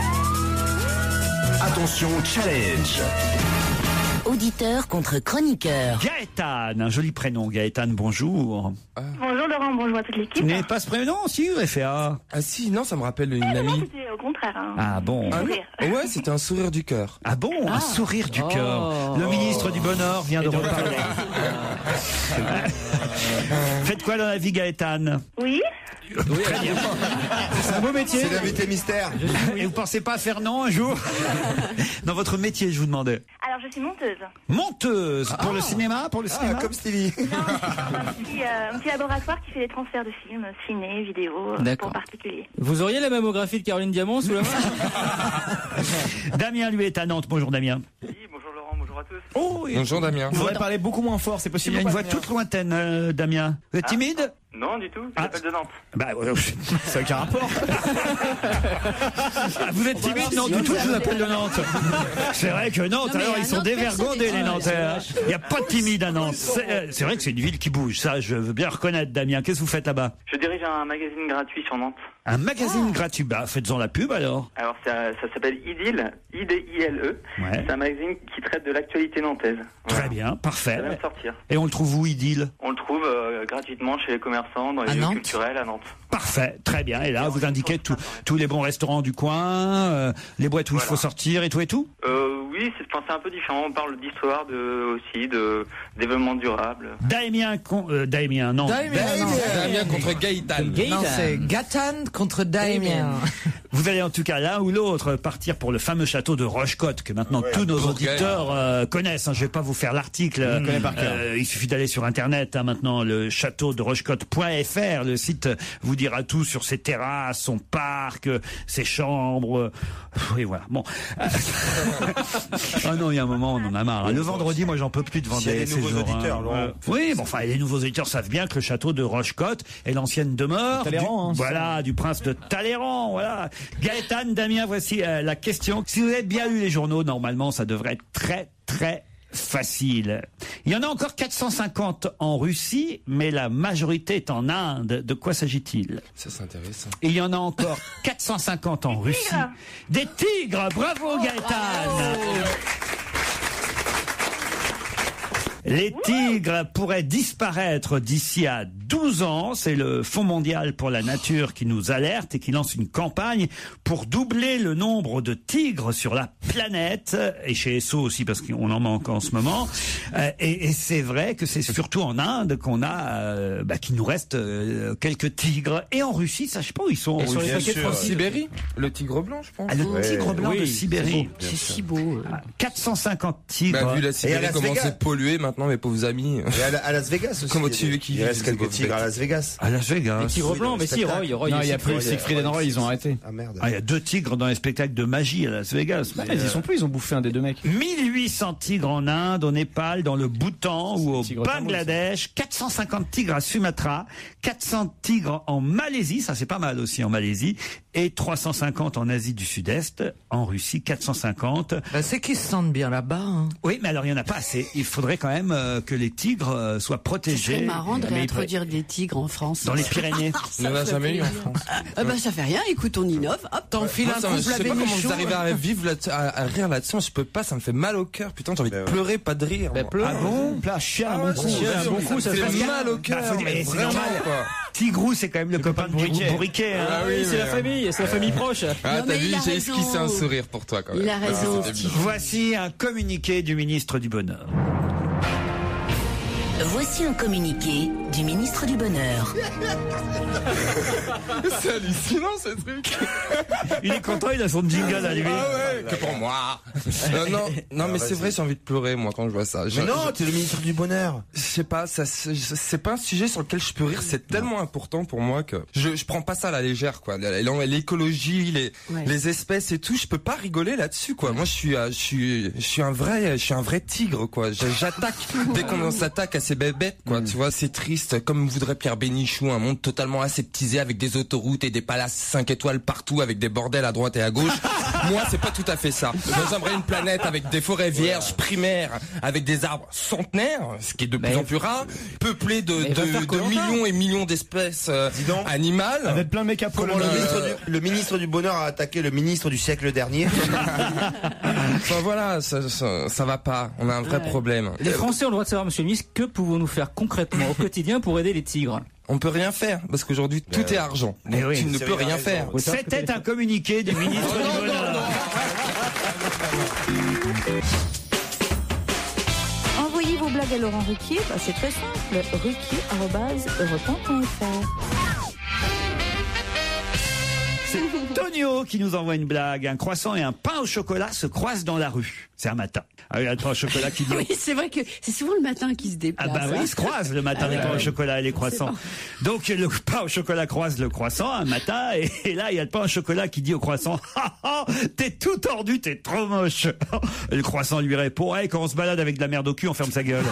Attention, challenge. Auditeur contre chroniqueur. Gaëtan, un joli prénom. Gaëtan, bonjour. Bonjour Laurent, bonjour à toute l'équipe. Vous n'avez pas ce prénom? Si, vous avez fait A. Ah si, non, ça me rappelle une Non, amie. c'était au contraire. Hein. Ah bon? Ah, non. Ouais, c'était un sourire du cœur. Ah bon? Un sourire du cœur. Le ministre du Bonheur vient de reparler. Faites quoi dans la vie, Gaëtan? Oui. Très bien. C'est un beau métier. C'est l'invité mystère. Et vous pensez pas faire non un jour? Dans votre métier, je vous demandais. Alors je suis monteuse. Monteuse pour le cinéma, Comme Stevie. Non, un petit laboratoire qui fait des transferts de films, ciné, vidéo, pour particuliers. Vous auriez la mammographie de Caroline Diamant sous la main? Damien, lui, est à Nantes. Bonjour, Damien. Oui, bonjour Laurent, bonjour à tous. Oh, Bonjour Damien. Vous pourrez parler beaucoup moins fort, c'est il possible. y a une voix toute lointaine, Damien. Vous êtes timide? Non, du tout, j'appelle de Nantes. Bah, ça n'a aucun rapport. Vous êtes timide? Non, du tout, je vous appelle de Nantes. C'est vrai que Nantes, Non, mais alors à ils sont Nantes, dévergondés, les personne Nantais. Il n'y a pas de timide à Nantes. C'est vrai que c'est une ville qui bouge, ça, je veux bien reconnaître, Damien. Qu'est-ce que vous faites là-bas? Je dirige un magazine gratuit sur Nantes. Un magazine gratuit. Bah, faites-en la pub alors. Alors ça s'appelle IDILE, IDILE. Ouais. C'est un magazine qui traite de l'actualité nantaise. Voilà. Très bien, parfait. Ça vient de sortir. Et on le trouve où, Idylle? On le trouve gratuitement chez les commerçants, dans les lieux culturels à Nantes. Parfait, très bien. Et là, vous indiquez tous les bons restaurants du coin, les boîtes où il faut sortir et tout et tout? Oui, c'est un peu différent. On parle d'histoire, aussi d'événements durables. Damien contre Gaëtan. Non, c'est Gaëtan contre Damien. Vous allez en tout cas l'un ou l'autre partir pour le fameux château de Rochecotte que maintenant tous nos auditeurs connaissent. Je vais pas vous faire l'article. Il suffit d'aller sur Internet maintenant, le château de Rochecotte.fr. Le site vous dira tout sur ses terrasses, son parc, ses chambres. Et voilà. Bon. Ah non, il y a un moment, on en a marre. Le vendredi, moi, j'en peux plus de vendre ces jours. Oui, bon, enfin, les nouveaux auditeurs savent bien que le château de Rochecotte est l'ancienne demeure du prince de Talleyrand. Voilà. Gaëtan, Damien, voici la question. Si vous avez bien lu les journaux, normalement, ça devrait être très, très facile. Il y en a encore 450 en Russie, mais la majorité est en Inde. De quoi s'agit-il? Ça, c'est intéressant. Et il y en a encore 450 en Russie. Des tigres. Bravo, Gaëtan. Les tigres pourraient disparaître d'ici à 12 ans. C'est le Fonds mondial pour la nature qui nous alerte et qui lance une campagne pour doubler le nombre de tigres sur la planète. Et chez ESSO aussi, parce qu'on en manque en ce moment. Et c'est vrai que c'est surtout en Inde qu'on a, qu'il nous reste quelques tigres. Et en Russie, ça, je sais pas où ils sont. Sur les paquets de Sibérie, le tigre blanc, je pense. Ah, le tigre blanc de Sibérie. C'est si beau. 450 tigres. Vu la Sibérie commence à polluer maintenant, mes pauvres amis. Et à Las Vegas aussi. Comment tu veux qu'il Il reste quelques tigres à Las Vegas. À Las Vegas. Les tigres blancs, mais si, Roy. Non, il y a plus Siegfried and Roy, ils ont arrêté. Ah merde. Il y a 2 tigres dans les spectacles de magie à Las Vegas. Ils y sont plus, ils ont bouffé un des 2 mecs. 1800 tigres en Inde, au Népal, dans le Bhoutan ou au Bangladesh, 450 tigres à Sumatra, 400 tigres en Malaisie, ça c'est pas mal aussi en Malaisie, et 350 en Asie du Sud-Est, en Russie 450. C'est qu'ils se sentent bien là-bas. Hein. Oui, mais alors il n'y en a pas assez. Il faudrait quand même que les tigres soient protégés. C'est marrant de réintroduire des tigres en France. Dans les Pyrénées. Il n'y en a jamais eu en France. Ça fait rien, écoute, on innove, hop, t'enfiles un couple à Je sais pas comment vous arrivez à vivre à rire là-dessus, je peux pas, ça me fait mal au cœur, putain, j'ai envie de pleurer, pas de rire. Ah bon? Chien, un bon coup, ça fait mal au cœur. C'est normal, quoi. Tigrou, c'est quand même le copain de Bourriquet. Ah oui, c'est la famille proche. Ah, t'as vu, j'ai esquissé un sourire pour toi quand même. Il a raison. Voici un communiqué du ministre du Bonheur. Voici un communiqué du ministre du Bonheur. C'est hallucinant ce truc. Il est content, il a son jingle à lui. Ah ouais, que pour moi. Non, mais c'est vrai, j'ai envie de pleurer moi quand je vois ça. Mais non, t'es le ministre du Bonheur. Je sais pas, c'est pas un sujet sur lequel je peux rire. C'est tellement important pour moi que je prends pas ça à la légère quoi. L'écologie, les espèces et tout, je peux pas rigoler là-dessus quoi. Moi, je suis un vrai tigre quoi. J'attaque dès qu'on s'attaque à ces bébêtes quoi. Tu vois, c'est triste. Comme voudrait Pierre Bénichou, un monde totalement aseptisé avec des autoroutes et des palaces 5 étoiles partout avec des bordels à droite et à gauche. Moi, c'est pas tout à fait ça. Moi, j'aimerais une planète avec des forêts vierges primaires, avec des arbres centenaires, ce qui est de plus en plus rare, peuplées de millions et millions d'espèces animales. Avec plein de mecs à poil. Le ministre du Bonheur a attaqué le ministre du siècle dernier. Enfin voilà, ça va pas. On a un vrai problème. Les Français ont le droit de savoir, monsieur le ministre, que pouvons-nous faire concrètement au quotidien pour aider les tigres? On peut rien faire, parce qu'aujourd'hui, tout est argent. Donc, tu ne peux rien faire. C'était un communiqué du ministre du Bonheur. Envoyez vos blagues à Laurent Ruquier, c'est très simple, ruquier@europe1.fr. C'est Tonio qui nous envoie une blague. Un croissant et un pain au chocolat se croisent dans la rue. C'est un matin. Ah, il y a le pain au chocolat qui dit... Oui, c'est vrai que c'est souvent le matin qu'ils se déplacent. Ah bah oui, ils se croisent le matin, les pains au chocolat et les croissants. Donc le pain au chocolat croise le croissant un matin, et là il y a le pain au chocolat qui dit au croissant « Ah ah, t'es tout tordu, t'es trop moche !» Et le croissant lui répond « Ouais, quand on se balade avec de la merde au cul, on ferme sa gueule. »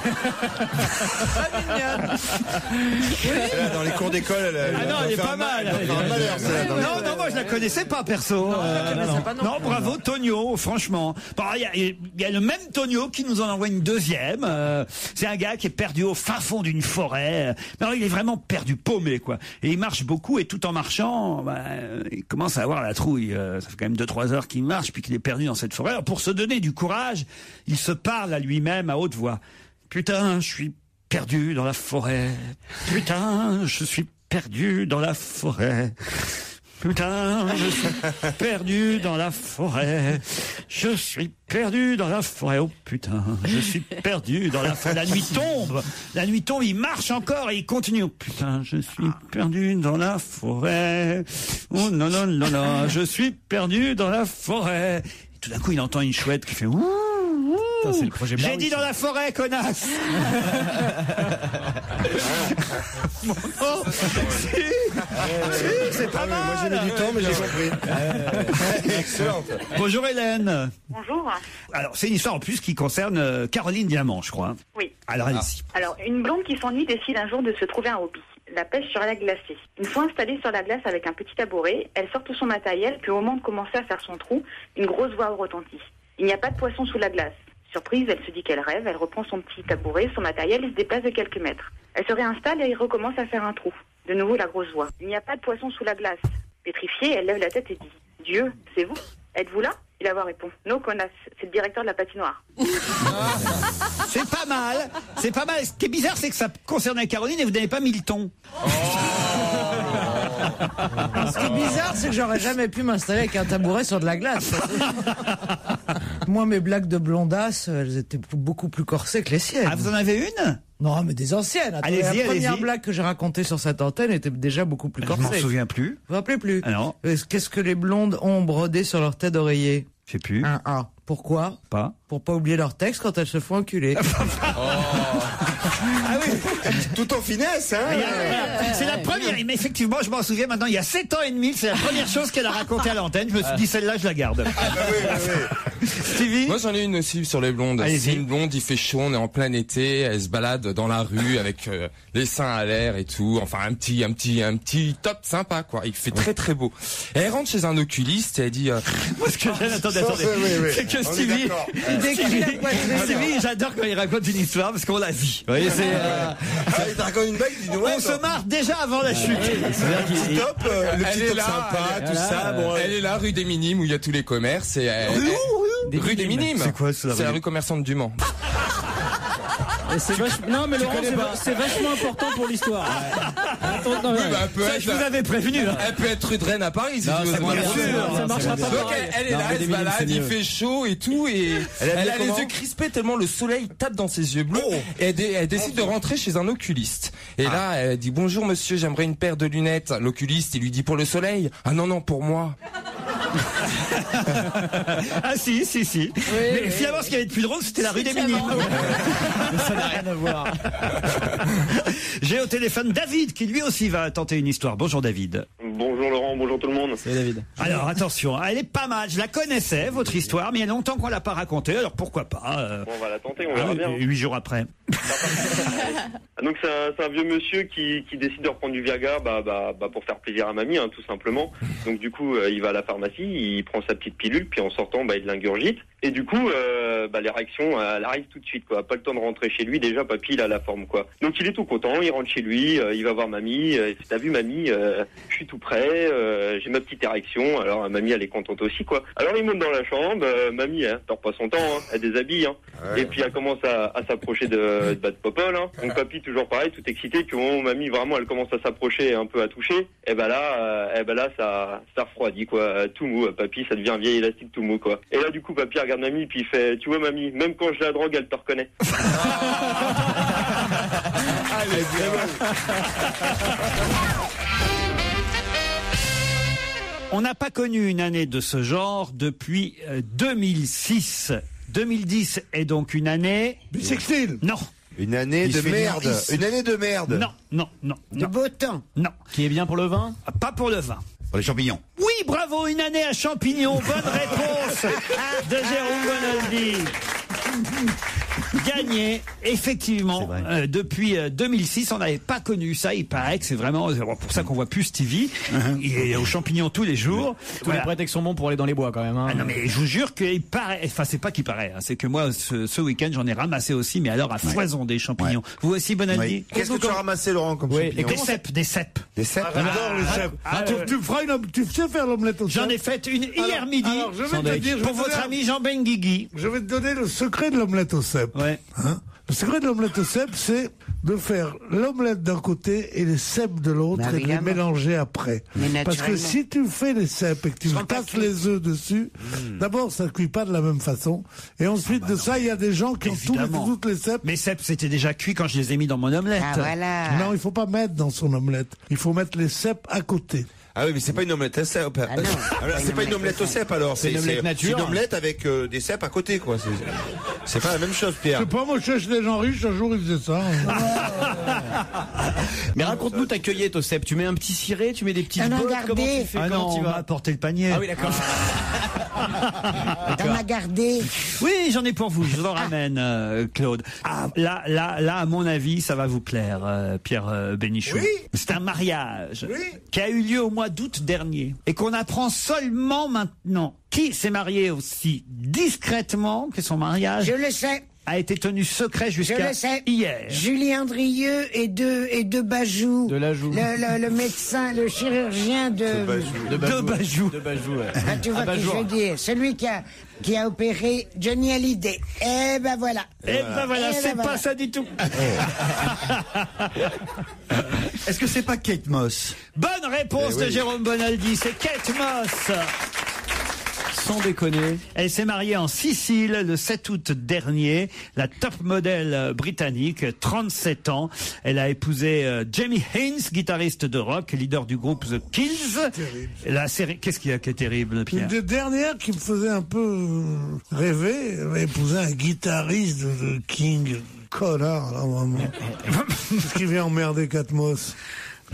Dans les cours d'école, elle est pas mal. Non, moi je la connaissais pas perso. Non, bravo Tonio, franchement. Il y a le même Tonio qui nous en envoie une deuxième. C'est un gars qui est perdu au fin fond d'une forêt. Alors il est vraiment perdu, paumé quoi. Et il marche beaucoup, et tout en marchant, il commence à avoir la trouille. Ça fait quand même 2-3 heures qu'il marche puis qu'il est perdu dans cette forêt. Alors, pour se donner du courage, il se parle à lui-même à haute voix. Putain, je suis perdu dans la forêt. Putain, je suis perdu dans la forêt. Putain, je suis perdu dans la forêt. Je suis perdu dans la forêt. Oh putain, je suis perdu dans la forêt. La nuit tombe, il marche encore et il continue. Oh putain, je suis perdu dans la forêt. Oh non, non, non, non, je suis perdu dans la forêt. Et tout d'un coup, il entend une chouette qui fait ouh. C'est le projet. J'ai dit dans la forêt, connasse. C'est pas mal. Moi j'ai mis du temps, mais j'ai compris. Excellent. Bonjour Hélène. Bonjour. Alors c'est une histoire en plus qui concerne Caroline Diamant, je crois. Oui. Alors allez-y. Alors une blonde qui s'ennuie décide un jour de se trouver un hobby. La pêche sur la glacée. Une fois installée sur la glace avec un petit tabouret, elle sort tout son matériel, puis au moment de commencer à faire son trou, une grosse voix retentit. Il n'y a pas de poisson sous la glace. Surprise, elle se dit qu'elle rêve, elle reprend son petit tabouret, son matériel et se déplace de quelques mètres. Elle se réinstalle et recommence à faire un trou. De nouveau la grosse voix. Il n'y a pas de poisson sous la glace. Pétrifiée, elle lève la tête et dit « Dieu, c'est vous? Êtes-vous là ?» Et la voix répond « Non, connasse, c'est le directeur de la patinoire. » C'est pas mal, c'est pas mal. Ce qui est bizarre, c'est que ça concernait Caroline et vous n'avez pas mis le ton. Ce qui est bizarre, c'est que j'aurais jamais pu m'installer avec un tabouret sur de la glace. Moi, mes blagues de blondasse, elles étaient beaucoup plus corsées que les siennes. Ah, vous en avez une? Non, mais des anciennes. Attendez, la première blague que j'ai racontée sur cette antenne était déjà beaucoup plus corsée. Je m'en souviens plus. Vous vous rappelez plus? Ah non. Qu'est-ce que les blondes ont brodé sur leur tête d'oreiller? Je sais plus. Un A. Pourquoi? Pas. Pour pas oublier leur texte quand elles se font enculer. Ah oui. Tout en finesse, hein. C'est la première, mais effectivement, je m'en souviens maintenant, il y a 7 ans et demi, c'est la première chose qu'elle a racontée à l'antenne. Je me suis dit, celle-là, je la garde. Stevie? Moi, j'en ai une aussi sur les blondes. C'est une blonde, il fait chaud, on est en plein été, elle se balade dans la rue avec les seins à l'air et tout. Enfin, un petit top sympa, quoi. Il fait très très beau. Et elle rentre chez un oculiste et elle dit, moi, ce que j'aime, attendez. C'est que Stevie, j'adore quand il raconte une histoire parce qu'on la vit. Vous voyez, il te raconte une blague, il dit on se marre déjà avant la chute. Le top, le petit top sympa, tout ça. Elle est là, rue des Minimes, où il y a tous les commerces. Rue des Minimes. C'est quoi ça? C'est la rue commerçante du Mans. Non, mais Laurent, c'est vachement important pour l'histoire. Je vous avais prévenu. Elle peut être rue de Rennes à Paris, si tu veux. Ça marchera pas. Donc elle est là, elle se balade, il fait chaud et tout, et elle a les yeux crispés tellement le soleil tape dans ses yeux bleus. Et elle décide de rentrer chez un oculiste. Et là, elle dit bonjour monsieur, j'aimerais une paire de lunettes. L'oculiste, il lui dit pour le soleil. Ah non, pour moi. Ah si. Mais finalement, ce qui avait de plus drôle, c'était la rue des Minimes. Ça n'a rien à voir. J'ai au téléphone David qui lui aussi va tenter une histoire. Bonjour David. Bonjour Laurent, bonjour tout le monde. Salut David. Alors attention, elle est pas mal. Je la connaissais, votre histoire, mais il y a longtemps qu'on l'a pas racontée. Alors pourquoi pas On va la tenter, on verra bien. 8 jours après. Donc c'est un vieux monsieur qui décide de reprendre du Viagra pour faire plaisir à mamie, hein, tout simplement. Donc du coup il va à la pharmacie, il prend sa petite pilule, puis en sortant il l'ingurgite. Et du coup l'érection elle arrive tout de suite, quoi. Pas le temps de rentrer chez lui, déjà papy il a la forme, quoi. Donc il est tout content, il rentre chez lui, il va voir mamie. T'as vu mamie, je suis tout prêt, j'ai ma petite érection. Alors mamie elle est contente aussi, quoi. Alors il monte dans la chambre, mamie elle perd pas son temps, hein, elle déshabille, hein. Ouais. Et puis elle commence à s'approcher de Popol, hein. Donc papy toujours pareil, tout excité, puis au moment où mamie vraiment elle commence à s'approcher, un peu à toucher, et là ça refroidit, quoi. Tout mou, papy ça devient un vieil élastique tout mou, quoi. Et là du coup papy regarde mamie puis il fait, tu vois mamie, même quand je la drogue elle te reconnaît. Allez, on n'a pas connu une année de ce genre depuis 2006. 2010 est donc une année... Bissextile. Non. Une année de merde. Une année de merde. Non. De beau temps. Non. Qui est bien pour le vin? Pas pour le vin. Pour les champignons. Oui, bravo, une année à champignons. Bonne réponse de Jérôme Bonaldi. Gagné, effectivement, depuis 2006, on n'avait pas connu ça. Il paraît que c'est vraiment pour ça qu'on voit plus Stevie. Il est aux champignons tous les jours. Tous les prétextes sont bons pour aller dans les bois quand même. Hein. Ah non mais je vous jure qu'il paraît, enfin c'est pas qu'il paraît, hein, c'est que moi ce week-end j'en ai ramassé aussi, mais alors à foison des champignons. Vous aussi Bonaldi? Oui. Qu'est-ce que tu as ramassé Laurent comme champignons? Des cèpes. Des cèpes. J'adore les cèpes. Tu sais faire l'omelette aux cèpes? J'en ai fait une hier midi. Alors, je vais te dire, pour votre ami Jean Benguigui. Je vais te donner le secret de l'omelette aux cèpes. Ouais. Hein? Le secret de l'omelette aux cèpes, c'est de faire l'omelette d'un côté et les cèpes de l'autre et de les mélanger après. Parce que si tu fais les cèpes et que tu passes les œufs dessus, d'abord ça ne cuit pas de la même façon. Et ensuite de ça, il y a des gens qui ont toutes les cèpes. Mes cèpes c'était déjà cuit quand je les ai mis dans mon omelette. Ah voilà. Non, il faut pas mettre dans son omelette. Il faut mettre les cèpes à côté. Ah oui, mais c'est pas une omelette à cèpes. Ah non. C'est pas une omelette aux cèpes alors. C'est une omelette nature. C'est une omelette avec des cèpes à côté, quoi. C'est pas la même chose, Pierre. Je sais pas, moi je cherche des gens riches, un jour ils faisaient ça. Mais raconte-nous ta cueillette aux cèpes. Tu mets un petit ciré, tu mets des petites bottes, comment tu fais? Ah non, on va apporter le panier. Ah oui, d'accord. T'en as gardé? Oui, j'en ai pour vous. Je vous en ramène, Claude. Là, à mon avis, ça va vous plaire, Pierre Bénichou. Oui. C'est un mariage qui a eu lieu au mois d'août dernier et qu'on apprend seulement maintenant. Qui s'est marié aussi discrètement que son mariage? Je le sais. A été tenu secret jusqu'à hier. Julien Drieux et de Bajou. De la joue. Le médecin, le chirurgien de Bajou. Ouais. Ah, tu vois ce que je veux dire. Celui qui a opéré Johnny Hallyday. Eh ben voilà. C'est pas ça du tout. Est-ce que c'est pas Kate Moss? Bonne réponse de Jérôme Bonaldi, c'est Kate Moss. Sans déconner. Elle s'est mariée en Sicile le 7 août dernier. La top modèle britannique, 37 ans. Elle a épousé Jamie Haynes, guitariste de rock, leader du groupe The Kills. La série, qu'est-ce qu'il y a qui est terrible, Pierre? Une des dernières qui me faisait un peu rêver, elle a épousé un guitariste de King. connard, là, vraiment. Qu'est-ce qui vient emmerder Catmos?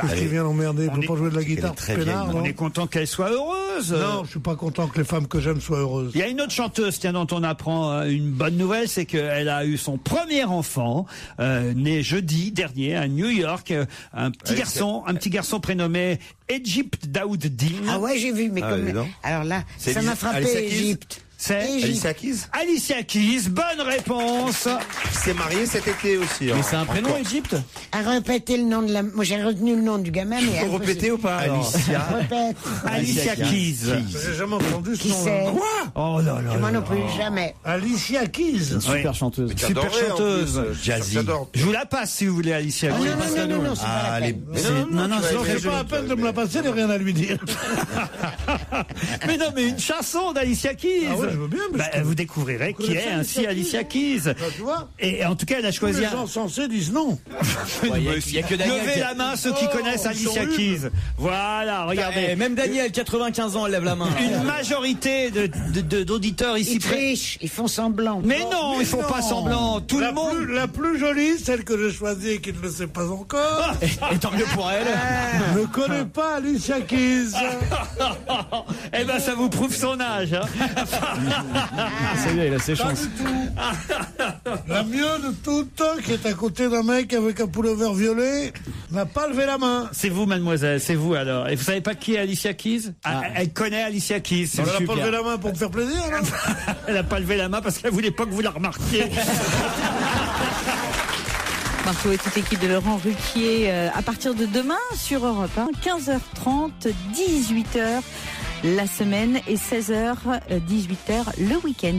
Qu'est-ce qui vient l'emmerder? Il peut pas jouer de la guitare, peinard, on est content qu'elle soit heureuse. Non, je suis pas content que les femmes que j'aime soient heureuses. Il y a une autre chanteuse, tiens, dont on apprend une bonne nouvelle, c'est qu'elle a eu son premier enfant, né jeudi dernier à New York, un petit garçon prénommé Egypt Daoud-Din. Ah ouais, j'ai vu, mais alors là, ça m'a frappé, Egypte. C'est Alicia Keys. Alicia Keys, bonne réponse. Qui s'est mariée cet été aussi. Mais c'est un prénom, Égypte. Répétez le nom de la. Moi, j'ai retenu le nom du gamin, mais. Faut répéter ou pas? Alicia. Répète. Alicia Keys. J'ai jamais entendu ce nom. Qui c'est? Quoi? Oh là là. Moi non plus, jamais. Alicia Keys. Super chanteuse. Super chanteuse. Jazzy. Je vous la passe si vous voulez, Alicia Keys. Non, c'est pas la peine. Non, c'est pas la peine de me la passer, il n'y a rien à lui dire. Mais non, mais une chanson d'Alicia Keys. Ah ouais, je veux bien. Vous découvrirez qui est ainsi Alicia Keys. Tu vois? Et en tout cas, elle a choisi. Les gens censés disent non. Il y a que Daniel. Levez la main ceux qui connaissent Alicia Keys. Voilà, regardez. Même Daniel, 95 ans, elle lève la main. Une majorité d'auditeurs ici. Ils trichent, ils font semblant. Mais non, ils font pas semblant. Tout le monde. La plus jolie, celle que j'ai choisie et qui ne le sait pas encore. Et tant mieux pour elle. Ne connais pas Alicia Keys. Eh ben, ça vous prouve son âge. C'est bien, il a ses chances. La mieux de toutes, qui est à côté d'un mec avec un pullover violet, n'a pas levé la main. C'est vous, mademoiselle, c'est vous alors. Et vous savez pas qui est Alicia Keys? Elle connaît Alicia Keys. Elle n'a pas levé la main pour me faire plaisir, alors. Elle n'a pas levé la main parce qu'elle voulait pas que vous la remarquiez. Marceau et toute l'équipe de Laurent Ruquier à partir de demain sur Europe 1, 15h30, 18h la semaine et 16h, 18h le week-end.